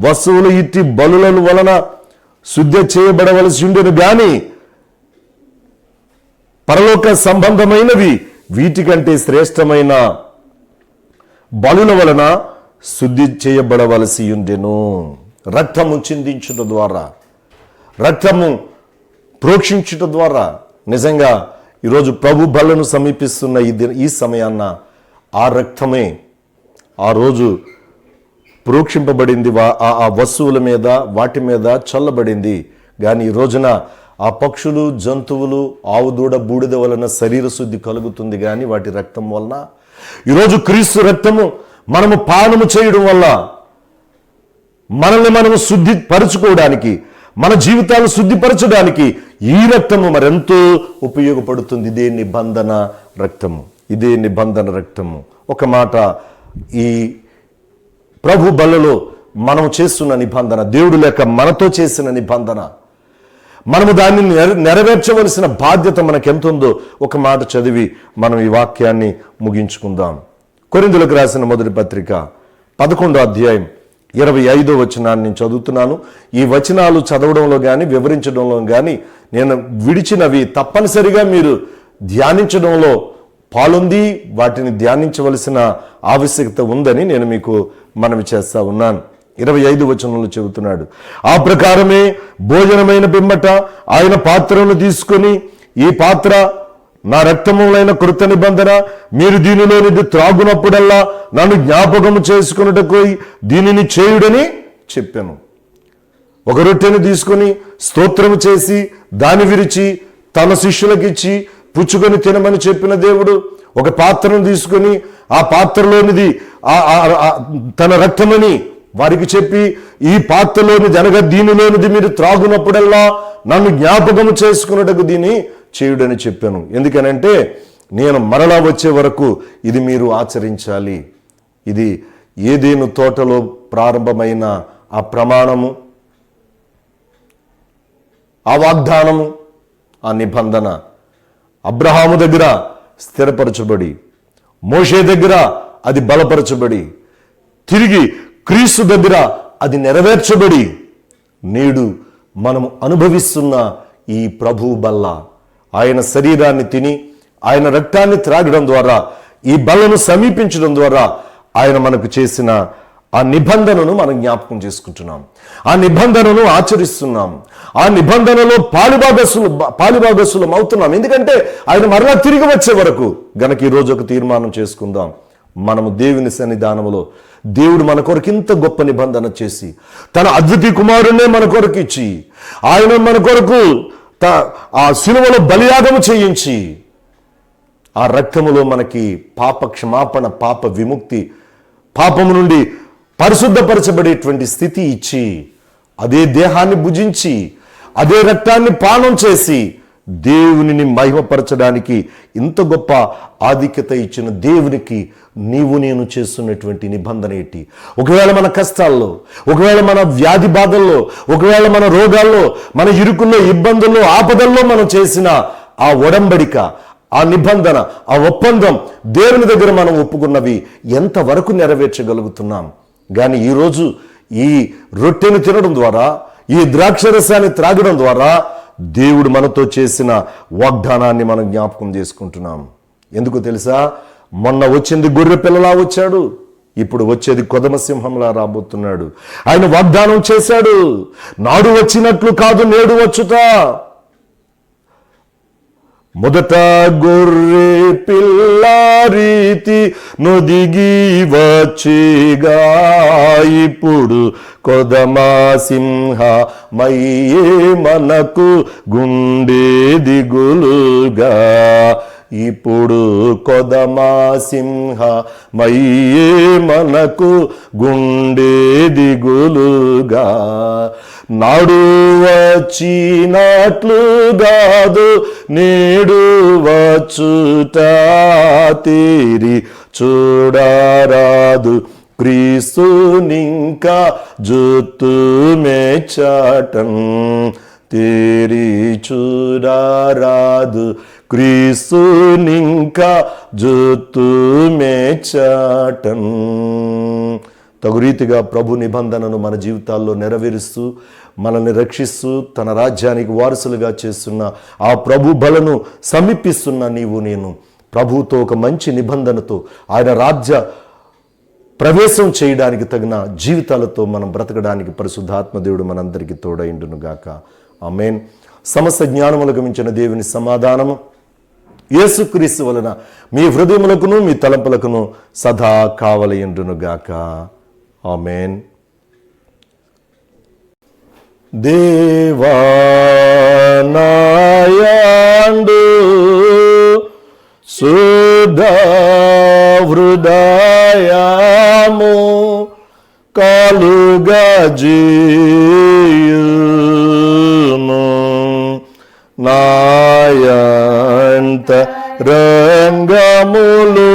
వస్తువులు ఇట్టి బలుల వలన శుద్ధి చేయబడవలసి ఉండేను గాని పరలోక సంబంధమైనవి వీటికంటే శ్రేష్టమైన బలుల వలన శుద్ధి చేయబడవలసి ఉండెను. రక్తము చిందించుట ద్వారా, రక్తము ప్రోక్షించుట ద్వారా నిజంగా ఈరోజు ప్రభు బలను సమీపిస్తున్న ఈ సమయాన్న ఆ రక్తమే ఆ రోజు ప్రోక్షింపబడింది, ఆ వస్తువుల మీద వాటి మీద చల్లబడింది. కానీ ఈ రోజున ఆ పక్షులు జంతువులు ఆవుదూడ బూడిద వలన శరీర శుద్ధి కలుగుతుంది కానీ వాటి రక్తం వలన. ఈరోజు క్రీస్తు రక్తము మనము పానము చేయడం వల్ల మనల్ని మనము శుద్ధిపరచుకోవడానికి, మన జీవితాలు శుద్ధిపరచడానికి ఈ రక్తము మరెంతో ఉపయోగపడుతుంది. ఇదే నిబంధన రక్తము, ఇదే నిబంధన రక్తము. ఒక మాట, ఈ ప్రభు బలలో మనం చేస్తున్న నిబంధన, దేవుడు లేక మనతో చేసిన నిబంధన, మనము దాన్ని నెరవేర్చవలసిన బాధ్యత మనకెంతుందో ఒక మాట చదివి మనం ఈ వాక్యాన్ని ముగించుకుందాం. కొరింథీయులకు రాసిన మొదటి పత్రిక 11వ అధ్యాయం 25వ వచనాన్ని నేను చదువుతున్నాను. ఈ వచనాలు చదవడంలో కానీ వివరించడంలో కానీ నేను విడిచినవి తప్పనిసరిగా మీరు ధ్యానించడంలో పాలుంది, వాటిని ధ్యానించవలసిన ఆవశ్యకత ఉందని నేను మీకు మనవి చేస్తా ఉన్నాను. 25 వచనంలో చెబుతున్నాడు, ఆ ప్రకారమే భోజనమైన పిమ్మట ఆయన పాత్రను తీసుకొని, ఈ పాత్ర నా రక్తములైన కృత నిబంధన, మీరు దీనిలోనిది త్రాగునప్పుడల్లా నన్ను జ్ఞాపకము చేసుకున్నటకు దీనిని చేయుడని చెప్పాను. ఒక రొట్టెను తీసుకొని స్తోత్రము చేసి దాన్ని విరిచి తన శిష్యులకిచ్చి పుచ్చుకొని తినమని చెప్పిన దేవుడు ఒక పాత్రను తీసుకొని ఆ పాత్రలోనిది తన రక్తమని వారికి చెప్పి, ఈ పాత్రలోనిది అనగా దీనిలోనిది మీరు త్రాగునప్పుడల్లా నన్ను జ్ఞాపకము చేసుకున్నటకు దీన్ని చేయుడని చెప్పాను. ఎందుకనంటే నేను మరలా వచ్చే వరకు ఇది మీరు ఆచరించాలి. ఇది ఏదేను తోటలో ప్రారంభమైన ఆ ప్రమాణము, ఆ వాగ్దానము, ఆ నిబంధన అబ్రహాము దగ్గర స్థిరపరచబడి, మోషే దగ్గర అది బలపరచబడి, తిరిగి క్రీస్తు దగ్గర అది నెరవేర్చబడి, నేడు మనము అనుభవిస్తున్న ఈ ప్రభు బల్ల, ఆయన శరీరాన్ని తిని ఆయన రక్తాన్ని త్రాగడం ద్వారా, ఈ బల్లను సమీపించడం ద్వారా ఆయన మనకు చేసిన ఆ నిబంధనను మనం జ్ఞాపకం చేసుకుంటున్నాం, ఆ నిబంధనను ఆచరిస్తున్నాం, ఆ నిబంధనలో పాలుభాగస్సులం అవుతున్నాం. ఎందుకంటే ఆయన మరలా తిరిగి వచ్చే వరకు. గనక ఈరోజు ఒక తీర్మానం చేసుకుందాం, మనము దేవుని సన్నిధానములో దేవుడు మన కొరకు ఇంత గొప్ప నిబంధన చేసి తన అద్వితీయ కుమారుణ్ణే మన కొరకు ఇచ్చి ఆయన మన కొరకు ఆ శిలువలో బలియాగము చేయించి ఆ రక్తములో మనకి పాప క్షమాపణ, పాప విముక్తి, పాపము నుండి పరిశుద్ధపరచబడేటువంటి స్థితి ఇచ్చి, అదే దేహాన్ని భుజించి అదే రక్తాన్ని పానం చేసి దేవునిని మహిమపరచడానికి ఇంత గొప్ప ఆధిక్యత ఇచ్చిన దేవునికి నీవు నేను చేస్తున్నటువంటి నిబంధన ఏంటి? ఒకవేళ మన కష్టాల్లో, ఒకవేళ మన వ్యాధి బాధల్లో, ఒకవేళ మన రోగాల్లో, మన ఇరుకుల్లో, ఇబ్బందుల్లో, ఆపదల్లో మనం చేసిన ఆ ఒడంబడిక, ఆ నిబంధన, ఆ ఒప్పందం దేవుని దగ్గర మనం ఒప్పుకున్నవి ఎంతవరకు నెరవేర్చగలుగుతున్నాం? కానీ ఈరోజు ఈ రొట్టెను తినడం ద్వారా, ఈ ద్రాక్షరసాన్ని త్రాగడం ద్వారా దేవుడు మనతో చేసిన వాగ్దానాన్ని మనం జ్ఞాపకం చేసుకుంటున్నాం. ఎందుకు తెలుసా? మొన్న వచ్చింది గొర్రె పిల్లలా వచ్చాడు, ఇప్పుడు వచ్చేది కొదమ సింహంలా రాబోతున్నాడు. ఆయన వాగ్దానం చేశాడు, నాడు వచ్చినట్లు కాదు నేడు వచ్చుతా. మొదట గొర్రె పిల్ల రీతి నొదిగి వచ్చేగా, ఇప్పుడు కొదమా సింహ మయ్యే మనకు గుండె దిగులుగా. ఇప్పుడు కొదమా సింహ మయ్యే మనకు గుండె దిగులుగా. నాడు వచ్చినట్లు కాదు నేడు వచ్చుట, తీరి చూడరాదు క్రీస్తునింకా జుత్తు మెచ్చటం. తేరి చూడరాదు క్రీస్తునింకా జుత్తు మెచ్చటం. తగు రీతిగా ప్రభు నిబంధనను మన జీవితాల్లో నెరవేరుస్తూ మనల్ని రక్షిస్తూ తన రాజ్యానికి వారసులుగా చేస్తున్న ఆ ప్రభు బలను సమీపిస్తున్న నీవు నేను ప్రభుతో ఒక మంచి నిబంధనతో ఆయన రాజ్య ప్రవేశం చేయడానికి తగిన జీవితాలతో మనం బ్రతకడానికి పరిశుద్ధాత్మదేవుడు మనందరికీ తోడైండును గాక. ఆమేన్. సమస్త జ్ఞానములకు మించిన దేవుని సమాధానము యేసుక్రీస్తు వలన మీ హృదయములకును మీ తలంపులకును సదా కావలయుండును గాక. ఆమేన్. దేవానాయందు శుద్ధ హృదయము కలుగజేయుము, నాయంత రంగములు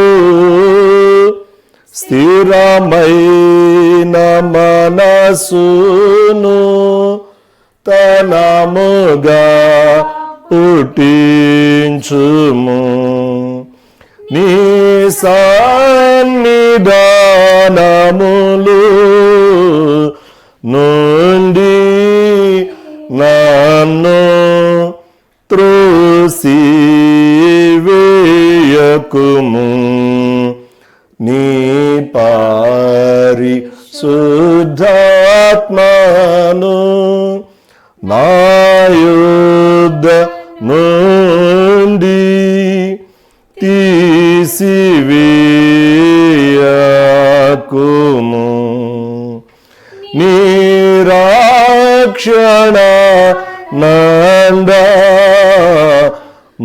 స్థిరమైన మనసును తనముగా పుట్టించుము. నీ సన్నిధానములు నుండి నన్ను త్రోసివేయకుము. నీ పరిశుద్ధాత్మను నా యుద్ధ నుండి తీసివేయకుము. నీ రక్షణ నంద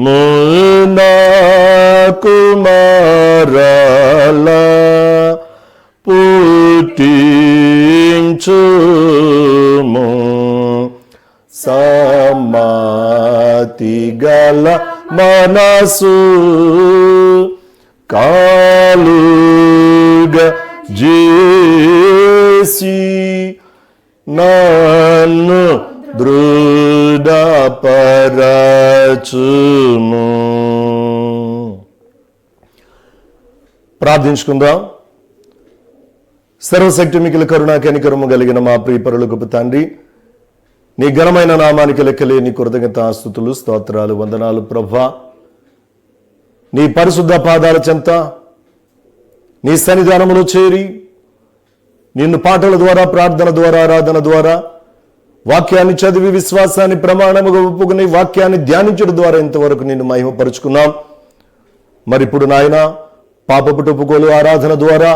మునకు మరల పుట్టించుము. సమ్మతి గల మనసు కాలుగ చేసి నన్ను దృఢపరచుము. ప్రార్థించుకుందాం. సర్వశక్తి మిగిలిన కరుణా కనికరము కలిగిన మా ప్రియ పరలోకపు తండ్రి, నీ ఘనమైన నామానికి లెక్కలేని కృతజ్ఞతాస్తుతులు, స్తోత్రాలు, వందనాలు ప్రభా. నీ పరిశుద్ధ పాదాల చెంత నీ సన్నిధానములో చేరి నిన్ను పాటల ద్వారా, ప్రార్థన ద్వారా, ఆరాధన ద్వారా, వాక్యాన్ని చదివి విశ్వాసాన్ని ప్రమాణముగా ఒప్పుకుని వాక్యాన్ని ధ్యానించడం ద్వారా ఇంతవరకు నిన్ను మహిమపరుచుకున్నాం. మరి ఇప్పుడు నాయన పాపపు ఒప్పుకోలు ఆరాధన ద్వారా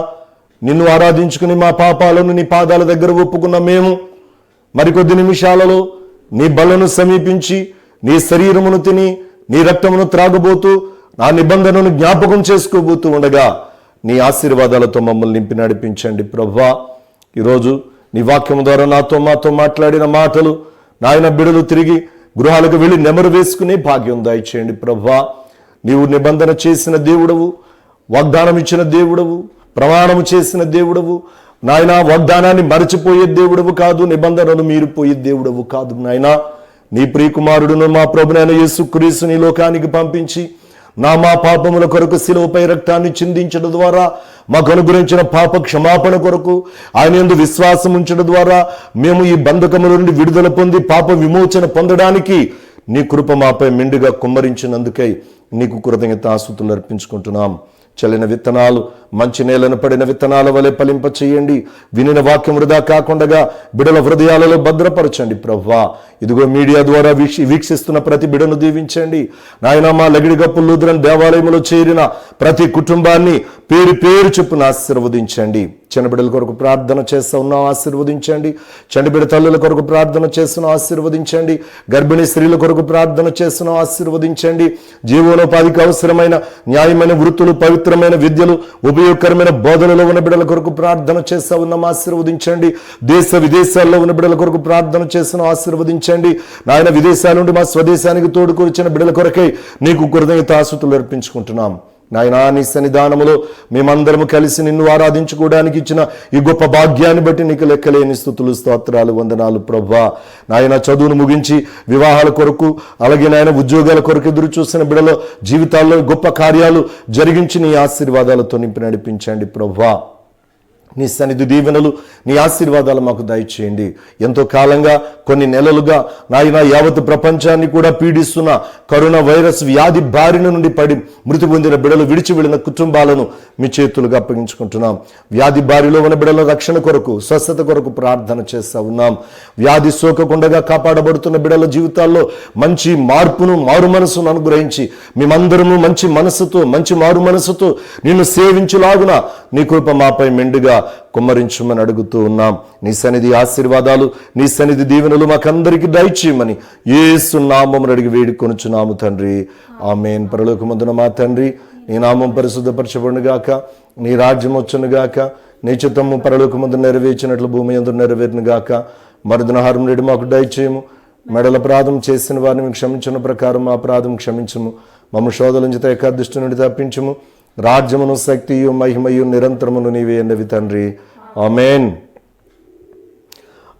నిన్ను ఆరాధించుకుని మా పాపాలను నీ పాదాల దగ్గర ఒప్పుకున్న మేము మరికొద్ది నిమిషాలలో నీ బలను సమీపించి నీ శరీరమును తిని నీ రక్తమును త్రాగబోతూ నా నిబంధనను జ్ఞాపకం చేసుకోబోతూ ఉండగా నీ ఆశీర్వాదాలతో మమ్మల్ని నింపి నడిపించండి ప్రభువా. ఈరోజు నీ వాక్యం ద్వారా మాతో మాట్లాడిన మాటలు నాయన బిడ్డలు తిరిగి గృహాలకు వెళ్ళి నెమరు వేసుకునే భాగ్యం దయచేయండి ప్రభువా. నీవు నిబంధన చేసిన దేవుడవు, వాగ్దానం ఇచ్చిన దేవుడవు, ప్రమాణము చేసిన దేవుడవు నాయన. వాగ్దానాన్ని మరచిపోయే దేవుడవు కాదు, నిబంధనను మీరిపోయే దేవుడవు కాదు నాయన. నీ ప్రియకుమారుడును మా ప్రభునైన యేసుక్రీస్తుని లోకానికి పంపించి మా పాపముల కొరకు శిలువపై రక్తాన్ని చిందించడం ద్వారా మాకు అనుగ్రహించిన పాప క్షమాపణ కొరకు ఆయన యందు విశ్వాసం ఉంచడం ద్వారా మేము ఈ బంధకముల నుండి విడుదల పొంది పాప విమోచన పొందడానికి నీ కృప మాపై మెండుగా కుమ్మరించినందుకై నీకు కృతజ్ఞతాస్తుతులు అర్పించుకుంటున్నాం. చల్లిన విత్తనాలు మంచి నేలను పడిన విత్తనాల వలె ఫలింప చేయండి. వినిన వాక్యం వృధా కాకుండా బిడల హృదయాలలో భద్రపరచండి ప్రభువా. ఇదిగో మీడియా ద్వారా వీక్షిస్తున్న ప్రతి బిడను దీవించండి నాయన. మా లగిడిగప్పు లూథరన్ దేవాలయంలో చేరిన ప్రతి కుటుంబాన్ని పేరు పేరు చొప్పున ఆశీర్వదించండి. చిన్నబిడ్డల కొరకు ప్రార్థన చేస్తూ ఉన్నాం, ఆశీర్వదించండి. చండిబిడ్డ తల్లుల కొరకు ప్రార్థన చేస్తున్నాం, ఆశీర్వదించండి. గర్భిణీ స్త్రీల కొరకు ప్రార్థన చేస్తున్నాం, ఆశీర్వదించండి. జీవనోపాధికి అవసరమైన న్యాయమైన వృత్తులు, పవిత్రమైన విద్యలు, ఉపయోగకరమైన బోధనలో ఉన్న బిడ్డల కొరకు ప్రార్థన చేస్తూ ఉన్నాం, ఆశీర్వదించండి. దేశ విదేశాల్లో ఉన్న బిడ్డల కొరకు ప్రార్థన చేస్తున్నాం, ఆశీర్వదించండి. నాయన విదేశాల నుండి మా స్వదేశానికి తోడుకొచ్చిన బిడ్డల కొరకై నీకు కృతజ్ఞతాస్తుతులు అర్పించుకుంటున్నాం నాయనా. నీ సన్నిధానములో మేమందరము కలిసి నిన్ను ఆరాధించుకోవడానికి ఇచ్చిన ఈ గొప్ప భాగ్యాన్ని బట్టి నీకు లెక్కలేని స్తుతులు, స్తోత్రాలు, వందనాలు ప్రభువా. నాయన చదువును ముగించి వివాహాల కొరకు అలాగే నాయన ఉద్యోగాల కొరకు ఎదురు చూసిన బిడ్డల జీవితాల్లో గొప్ప కార్యాలు జరిగించి నీ ఆశీర్వాదాలతో నింపి నడిపించండి ప్రభువా. నీ సన్నిధి దీవెనలు, నీ ఆశీర్వాదాలు మాకు దయచేయండి. ఎంతో కాలంగా కొన్ని నెలలుగా నాయన యావత్ ప్రపంచాన్ని కూడా పీడిస్తున్న కరోనా వైరస్ వ్యాధి బారిన నుండి పడి మృతి పొందిన బిడలు విడిచి వెళ్ళిన కుటుంబాలను మీ చేతులుగా అప్పగించుకుంటున్నాం. వ్యాధి బారిలో ఉన్న బిడల రక్షణ కొరకు, స్వస్థత కొరకు ప్రార్థన చేస్తూ ఉన్నాం. వ్యాధి సోకకుండా కాపాడబడుతున్న బిడల జీవితాల్లో మంచి మార్పును, మారు మనసును అనుగ్రహించి మేమందరము మంచి మనసుతో, మంచి మారు మనసుతో నిన్ను సేవించులాగున నీ కృప మాపై మెండుగా కుమ్మరించమని అడుగుతూ ఉన్నాం. నీ సన్నిధి ఆశీర్వాదాలు, నీ సన్నిధి దీవెనలు మాకందరికీ దయచేయమని యేసు నామమున అడిగి వేడుకొనుచున్నాము తండ్రి, ఆమేన్. పరలోకమందున మా తండ్రి, నీ నామం పరిశుద్ధపరచబడును గాక, నీ రాజ్యం వచ్చును గాక, నీ చిత్తము పరలోకమందు నెరవేర్చినట్లు భూమి యందు నెరవేరును గాక. మరుదినహారం నేడు మాకు దయచేయము. మెడల అపరాధం చేసిన వారిని మేము క్షమించిన ప్రకారం మా అపరాధం క్షమించము. మమ్మ శోధన నుంచి ఏకాదృష్టి నుండి తప్పించము. రాజ్యమును, శక్తియు, మహిమయు నిరంతరమును నీవే అన్నవి తండ్రి, ఆమేన్.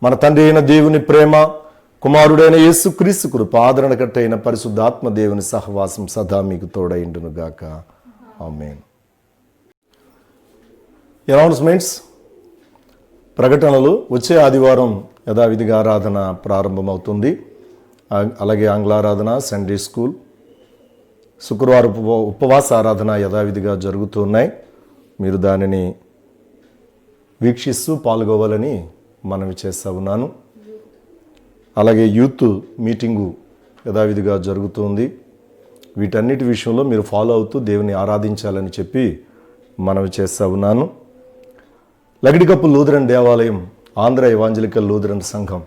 మన తండ్రి అయిన దేవుని ప్రేమ, కుమారుడైన యేసుక్రీస్తు కృప, ఆదరణకర్తైన పరిశుద్ధాత్మ దేవుని సహవాసం సదా మీకు తోడైండును గాక, ఆమేన్. అనౌన్స్మెంట్స్, ప్రకటనలు. వచ్చే ఆదివారం యథావిధిగా ఆరాధన ప్రారంభమవుతుంది. అలాగే ఆంగ్లారాధన, సండే స్కూల్, శుక్రవారం ఉపవాస ఆరాధన యథావిధిగా జరుగుతున్నాయి. మీరు దానిని వీక్షిస్తూ పాల్గొవాలని మనవి చేస్తూ ఉన్నాను. అలాగే యూత్ మీటింగు యథావిధిగా జరుగుతుంది. వీటన్నిటి విషయంలో మీరు ఫాలో అవుతూ దేవుని ఆరాధించాలని చెప్పి మనవి చేస్తూ ఉన్నాను. లగిడికప్పు లూథరన్ దేవాలయం ఆంధ్ర ఎవాంజలికల్ లూథరన్ సంఘం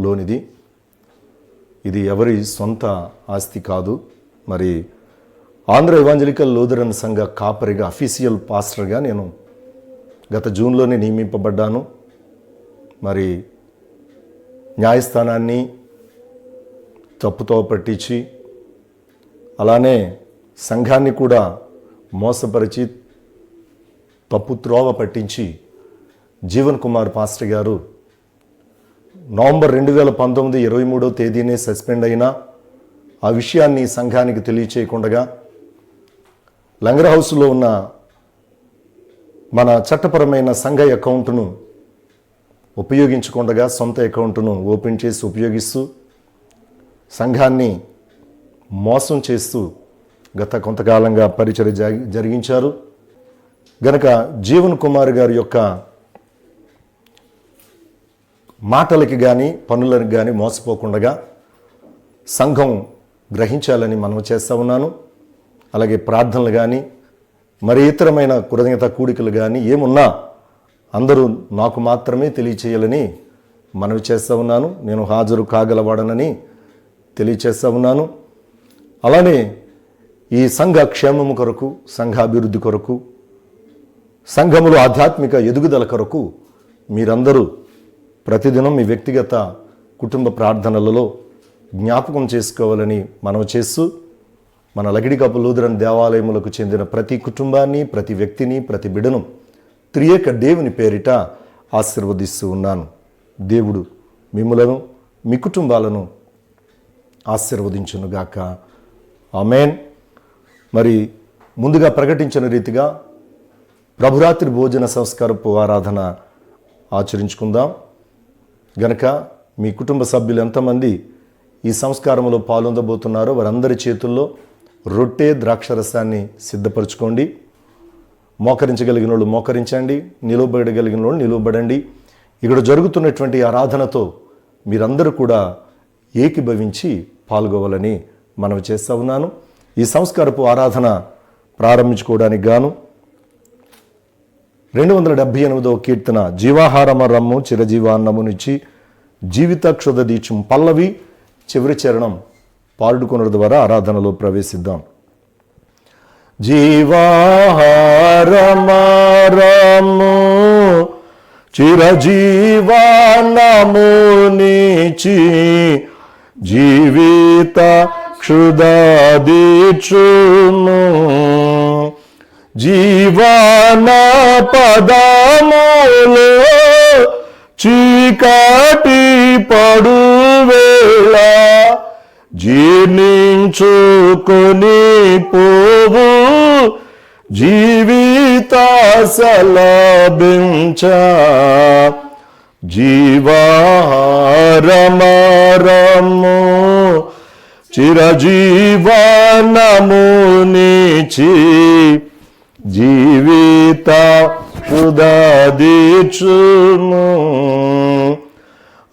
లోనిది. ఇది ఎవరి సొంత ఆస్తి కాదు. మరి ఆంధ్ర ఎవాంజలికల్ లూథరన్ సంఘ కాపరిగా, అఫీషియల్ పాస్టర్గా నేను గత జూన్లోనే నియమింపబడ్డాను. మరి న్యాయస్థానాన్ని తప్పుతో పట్టించి, అలానే సంఘాన్ని కూడా మోసపరిచి, తప్పు త్రోవ పట్టించి జీవన్ కుమార్ పాస్టర్ గారు నవంబర్ 2019 23వ తేదీనే సస్పెండ్ అయినా ఆ విషయాన్ని సంఘానికి తెలియచేయకుండా లంగర్ హౌస్లో ఉన్న మన చట్టపరమైన సంఘ అకౌంట్ను ఉపయోగించకుండా సొంత అకౌంట్ను ఓపెన్ చేసి ఉపయోగిస్తూ సంఘాన్ని మోసం చేస్తూ గత కొంతకాలంగా పరిచర్య జరిగించారు. గనక జీవన్ కుమార్ గారి యొక్క మాటలకి కానీ పనులకు కానీ మోసపోకుండా సంఘం గ్రహించాలని మనం చేస్తూ ఉన్నాను. అలాగే ప్రార్థనలు కానీ మరి ఇతరమైన కృతజ్ఞత కూడికలు కానీ ఏమున్నా అందరూ నాకు మాత్రమే తెలియచేయాలని మనవి చేస్తూ ఉన్నాను. నేను హాజరు కాగలవాడనని తెలియచేస్తా ఉన్నాను. అలానే ఈ సంఘ క్షేమము కొరకు, సంఘాభివృద్ధి కొరకు, సంఘములో ఆధ్యాత్మిక ఎదుగుదల కొరకు మీరందరూ ప్రతిదినం మీ వ్యక్తిగత కుటుంబ ప్రార్థనలలో జ్ఞాపకం చేసుకోవాలని మనవి చేస్తూ, మన లకిడికప్పు లూథరన్ దేవాలయములకు చెందిన ప్రతి కుటుంబాన్ని, ప్రతి వ్యక్తిని, ప్రతి బిడను త్రియేక దేవుని పేరిట ఆశీర్వదిస్తూ ఉన్నాను. దేవుడు మిమ్ములను, మీ కుటుంబాలను ఆశీర్వదించునుగాక. ఆమేన్. మరి ముందుగా ప్రకటించిన రీతిగా ప్రభురాత్రి భోజన సంస్కారపు ఆరాధన ఆచరించుకుందాం. గనక మీ కుటుంబ సభ్యులు ఎంతమంది ఈ సంస్కారంలో పాల్గొనబోతున్నారో వారందరి చేతుల్లో రొట్టె, ద్రాక్షరసాన్ని సిద్ధపరచుకోండి. మోకరించగలిగిన వాళ్ళు మోకరించండి, నిలవబడగలిగిన వాళ్ళు నిలవబడండి. ఇక్కడ జరుగుతున్నటువంటి ఆరాధనతో మీరందరూ కూడా ఏకీభవించి పాల్గొవాలని మనవి చేస్తా ఉన్నాను. ఈ సంస్కారపు ఆరాధన ప్రారంభించుకోవడానికి గాను 278వ కీర్తన జీవాహారమ రమ్ము చిరజీవాన్నమునిచ్చి జీవిత క్షుధ దీక్షం పల్లవి చివరి చరణం పాడుకొనడం ద్వారా ఆరాధనలో ప్రవేశిద్దాం. జీవాహారమరము చిరజీవాన్నమునిచ్చి జీవిత క్షుధ దీక్షుము జీవన పదములో చీకటి పడువేళ జీర్ణించుకొని పోవు జీవిత సలభించ జీవాహారమరము చిరజీవనమునిచి జీవిత క్షుధ దీక్షుము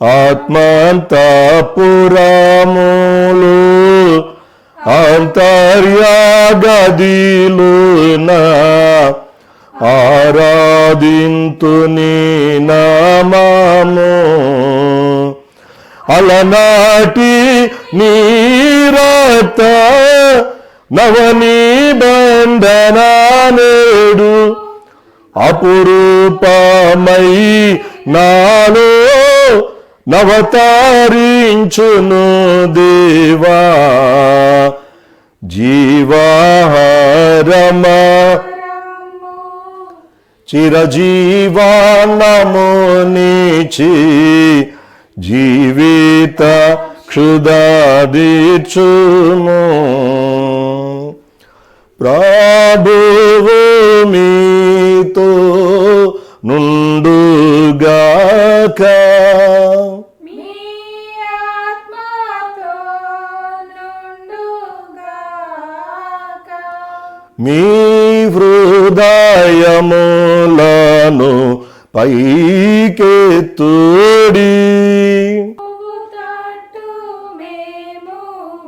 ఆత్మంతపురములు అంతర్యాగదిలున ఆరాధింతు నీ నామము అలనాటి నీరత నవనిబంధన నేడు అపురూపమై నాలో నవతారించును దేవా జీవాహారమ చిరజీవాన్నమునిచి జీవిత క్షుధ దీక్షుము ప్రభువు మీతో నుండుగాక మీ ఆత్మతో నుండుగాక. మీ హృదయములను పైకెత్తుడి తట్టు మేము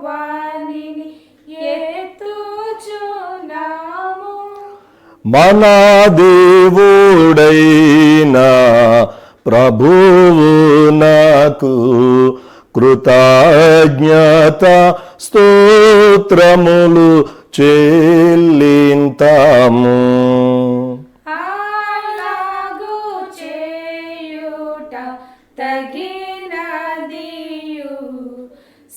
వానిని ఎత్తుచున్నాము. మన దేవుడైన ప్రభువు నాకు కృతజ్ఞత స్తోత్రములు చెల్లింతాము. అలాగు చేయుట తగినదియు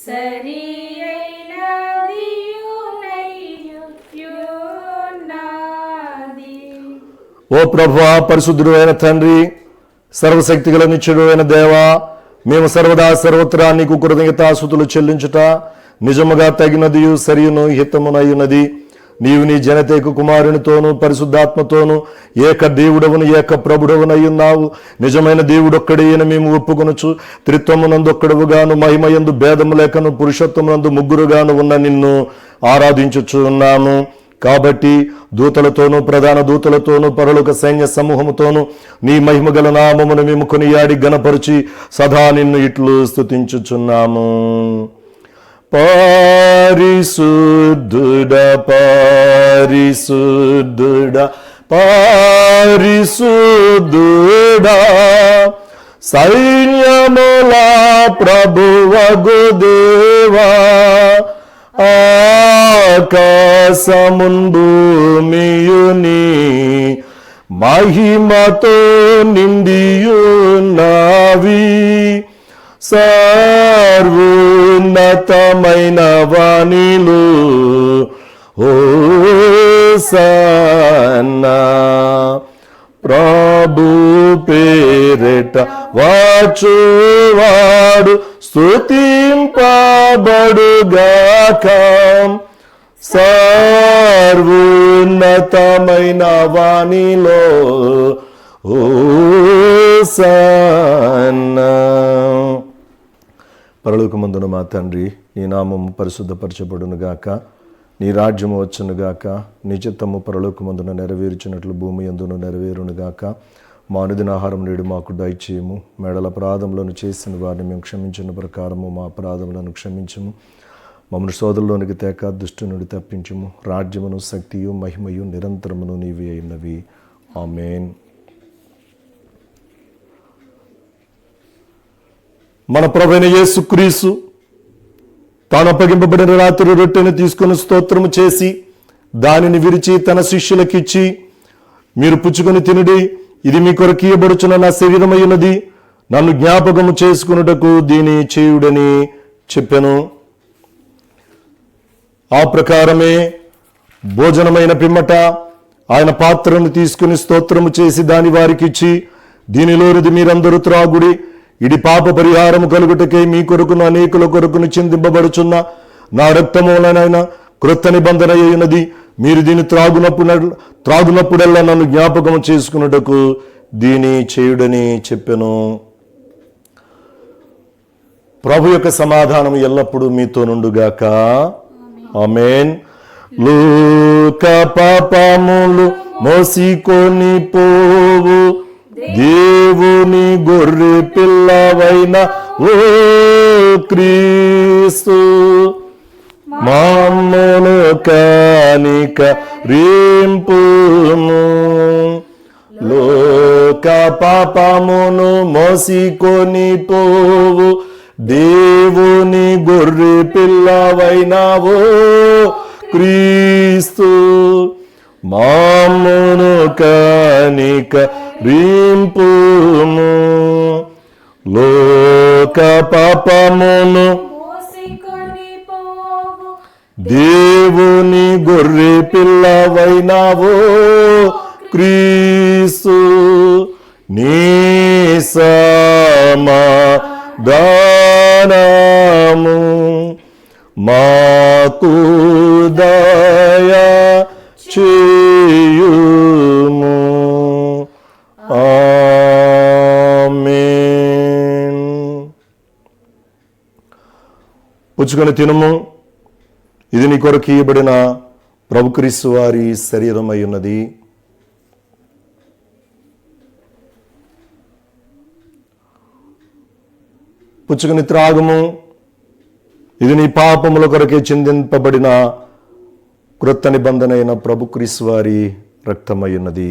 సరి అయినదియునయ్యున్నది. ఓ ప్రభువా, పరిశుద్ధుడు అయిన తండ్రి, సర్వశక్తిగల నిత్యుడు అయిన దేవా, మేము సర్వదా సర్వత్రా నీకు కృతజ్ఞతాస్తుతులు చెల్లించుట నిజముగా తగినదియు సరియును హితమునయున్నది. నీవు నీ జనతేకు కుమారునితోనూ పరిశుద్ధాత్మతోనూ ఏక దేవుడవును ఏక ప్రభుడవునయ్యున్నావు. నిజమైన దేవుడొక్కడైన మేము ఒప్పుకొనుచు త్రిత్వమునందొక్కడవుగాను మహిమయందు భేదము లేకను పురుషత్వమునందు ముగ్గురుగాను ఉన్న నిన్ను ఆరాధించుచున్నాము. కాబట్టి దూతలతోనూ ప్రధాన దూతలతోనూ పరలోక సైన్య సమూహముతోనూ నీ మహిమగల నామమును మేము కొనియాడి గణపరిచి సదా నిన్ను ఇట్లు స్తుతించుచున్నాము. పరిశుద్ధుడా పరిశుద్ధుడా పరిశుద్ధుడా సైన్యముల ప్రభువగు దేవా, ఆకాశమున్ భూమియుని మహిమతో నిండియున్నవి. సర్వోన్నతమైన వానిలో హోసన్నా. ప్రభు పేరిట వచ్చువాడు స్తుతింపబడుగాక. సర్వోన్నతమైన వానిలో హోసన్నా. పరలోకమందున మా తండ్రి, నీ నామము పరిశుద్ధపరచబడునుగాక, నీ రాజ్యము వచ్చునుగాక, నీ చిత్తము పరలోకమందున నెరవేర్చినట్లు భూమి యందును నెరవేరునుగాక. మా అనుదిన ఆహారం నేడు మాకు దయచేయము. మెడల అపరాధములను చేసిన వారిని మేము క్షమించిన ప్రకారము మా అపరాధములను క్షమించము. మమ్మల్ని శోధనలోనికి తేక దుష్టు నుండి తప్పించుము. రాజ్యమును, శక్తియు, మహిమయు నిరంతరమును నీవే అయినవి. ఆమేన్. మన ప్రభువైన యేసుక్రీస్తు తాను అప్పగింపబడిన రాత్రి రొట్టెను తీసుకుని స్తోత్రము చేసి దానిని విరిచి తన శిష్యులకిచ్చి, మీరు పుచ్చుకొని తినుడి, ఇది మీ కొరకు ఇయ్యబడుచున్న నా శరీరమైనది, నన్ను జ్ఞాపకము చేసుకున్నటకు దీని చేయుడని చెప్పెను. ఆ ప్రకారమే భోజనమైన పిమ్మట ఆయన పాత్రను తీసుకుని స్తోత్రము చేసి దాని వారికిచ్చి, దీనిలోనిది మీరందరూ త్రాగుడి, ఇది పాప పరిహారము కలుగుటకై మీ కొరకును అనేకుల కొరకును చిందింపబడుచున్న నా రక్తమూలనైనా క్రొత్త నిబంధన అయినది. మీరు దీన్ని త్రాగునప్పుడల్లా నన్ను జ్ఞాపకం చేసుకున్నటకు దీని చేయుడని చెప్పెను. ప్రభు యొక్క సమాధానం ఎల్లప్పుడూ మీతో నుండుగాక. ఆమేన్. లోక పాపములు మోసికొని పోవు దేవుని గొర్రె పిల్లవైన ఓ క్రీస్తు, మమ్మును కనికరింపుము. లోక పాపమును మోసికొని పోవు దేవుని గొర్రె పిల్లవైన ఓ క్రీస్తు, మమ్మును కనికరింపుము. లోక పాపమును దేవుని గొర్రె పిల్లవైనవో క్రీస్తు, నీ సమాధానము మాకు దయ చేయుము. ఆమేన్. పుచ్చుకొని తినుము, ఇది నీ కొరకు ఇయ్యబడిన ప్రభు క్రీస్తు వారి శరీరమై ఉన్నది. పుచ్చుకొని త్రాగుము, ఇది నీ పాపముల కొరకే చిందింపబడిన క్రొత్త నిబంధన అయిన ప్రభు క్రీస్తు వారి రక్తమై ఉన్నది.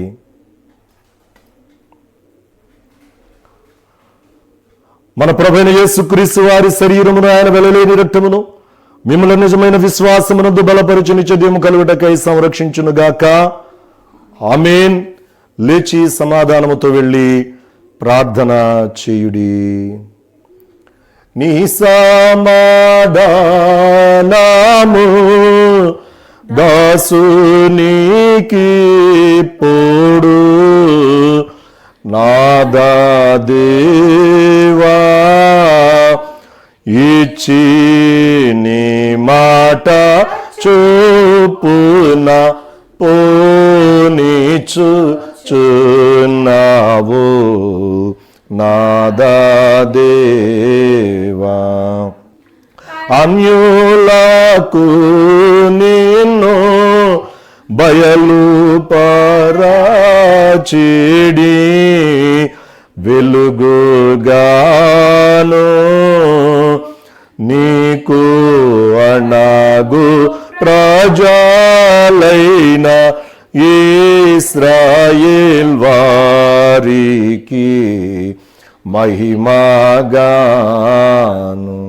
మన ప్రభువైన యేసుక్రీస్తు వారి శరీరమును ఆయన వెలలేని రక్తమును మిమ్మల్ని నిజమైన విశ్వాసమునందు బలపరచు నిత్యము కలుగుటకై సంరక్షించునుగాక. ఆమేన్. లేచి సమాధానముతో వెళ్ళి ప్రార్థన చేయుడి. నీ సమాధానము దాసునికి పోడు, నాదా దేవా ఇచ్చి నీ మాట చూపున పోనిచుచున్నావు, నాదా దేవా. అన్యులకు నిన్ను బయలు పరచిడి వెలుగుగాను నీకు అణగు ప్రజలైన ఇశ్రాయేల్ వారికి మహిమగాను.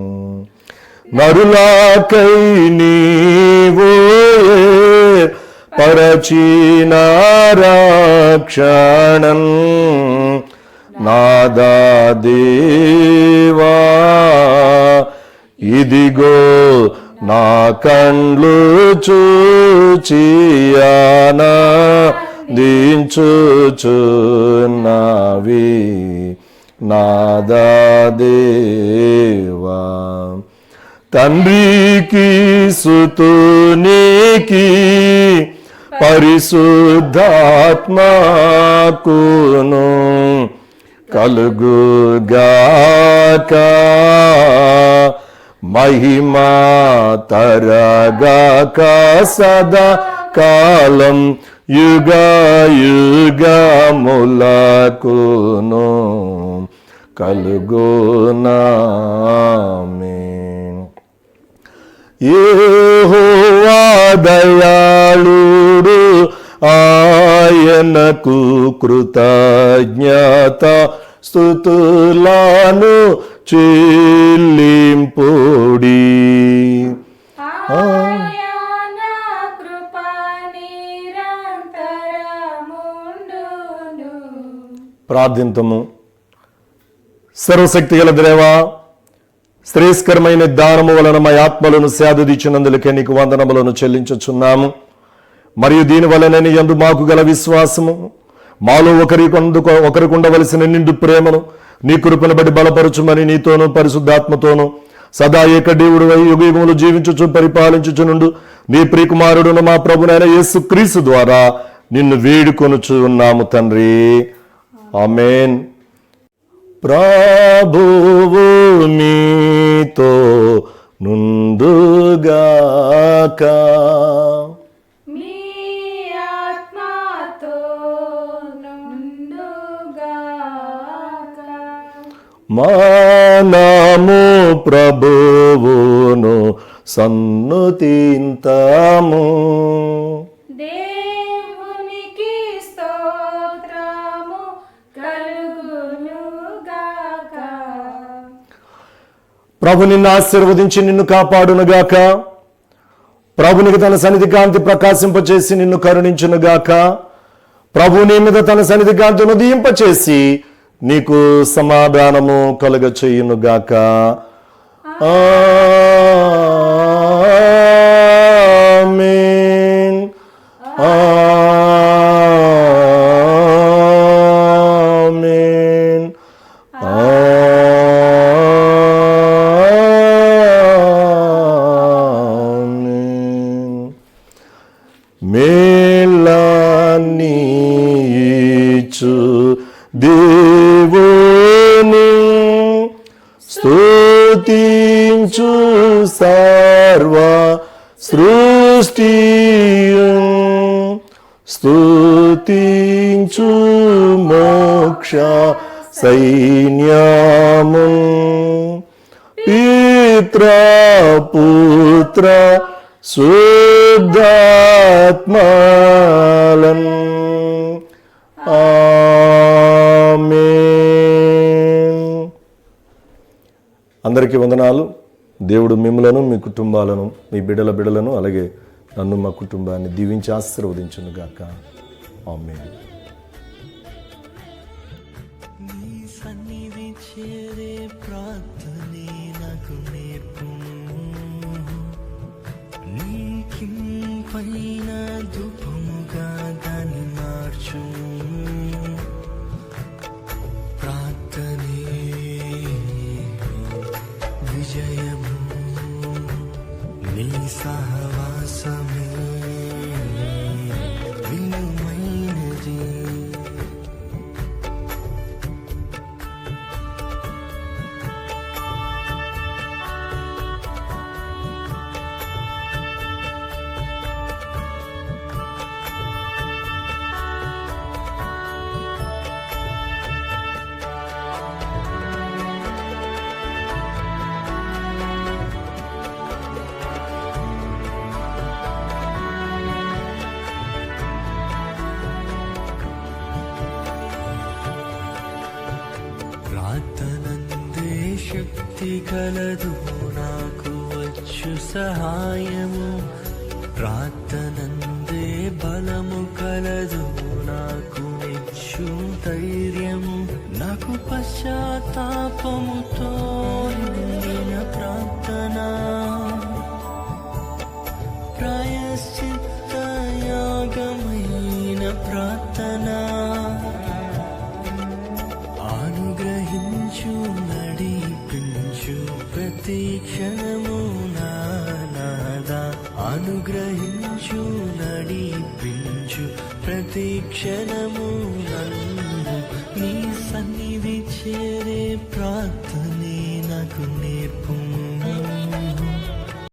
నరులాకై నీవు పరచిన రక్షణం నాదా దేవా, ఇదిగో నా కండ్లు చూచియానందించుచున్నవి నాదా దేవా. తండ్రికి సుతునికి పరిశుద్ధాత్మకును కలుగుగాక మహిమా తరగాక సదా కాలం యుగములకును కలుగునామేన్. యెహోవా దయాళుడు, ఆయనకు కృతజ్ఞత స్తుతులను చెల్లింపుడి. ఆయన కృప నిరంతరముండును. ప్రార్థింతము. సర్వశక్తి గల దేవా, శ్రేష్కరమైన దానము వలన మా ఆత్మలను సేదదీచినందులకే నీకు వందనములను చెల్లించుచున్నాము. మరియు దీని వలన నీ యందు మాకు గల విశ్వాసము, మాలో ఒకరికి ఉండవలసిన నిండు ప్రేమను నీ కృపను బట్టి బలపరచుమని నీతోనూ పరిశుద్ధాత్మతోనూ సదా ఏకదేవుడు యుగయుగములు జీవించుచు పరిపాలించుచునుండు నీ ప్రియకుమారుడును మా ప్రభునైన యేసుక్రీస్తు ద్వారా నిన్ను వేడుకొనుచు ఉన్నాము తండ్రి. ఆమేన్. ప్రభువు మీతో నుండుగాక. మీ ఆత్మతో నుండుగాక. మనము ప్రభువును సన్నుతింతాము. దేవునికి స్తోత్రము కలుగునుగాక. ప్రభు నిన్ను ఆశీర్వదించి నిన్ను కాపాడునుగాక. ప్రభునికి తన సన్నిధి కాంతి ప్రకాశింపచేసి నిన్ను కరుణించునుగాక. ప్రభు నీ మీద తన సన్నిధి కాంతిని ఉదయింపచేసి నీకు సమాధానము కలుగ చేయునుగాక. ఆమేన్. ఆమేన్. ఆమేన్. మేలానిచు దేవుని స్తుతించు సర్వ సృష్టియు, స్తుతించు మోక్ష సైన్యము, పిత్ర పుత్ర శుద్ధాత్మలన్. ఆమేన్. అందరికీ వందనాలు. దేవుడు మిమ్మలను, మీ కుటుంబాలను, మీ బిడ్డలను, అలాగే నన్ను, మా కుటుంబాన్ని దీవించి ఆశీర్వదించును గాక. ఆమేన్. నీ సన్నిధి చేరే ప్రార్థనే నాకు నేర్పుము. నీ కింపైన ధూపముగా దాన్ని మార్చుము. ప్రార్థనే విజయము, నీ సహవాసమే విలువైనది. శక్తి కలదు నాకు వచ్చు సహాయము, ప్రార్థనందే బలము కలదు నాకు నిచ్చు ధైర్యము. నాకు పశ్చాత్తాపముతో నిండిన ప్రార్థన, ప్రాయశ్చిత్త యాగమైన ప్రార్థన, అనుగ్రహించు నడిపించు ప్రతి క్షణము నాదా, అనుగ్రహించు నడిపించు ప్రతి క్షణము నన్ను నీ సన్నిధి చేరే ప్రార్థనే నాకు నేర్పు.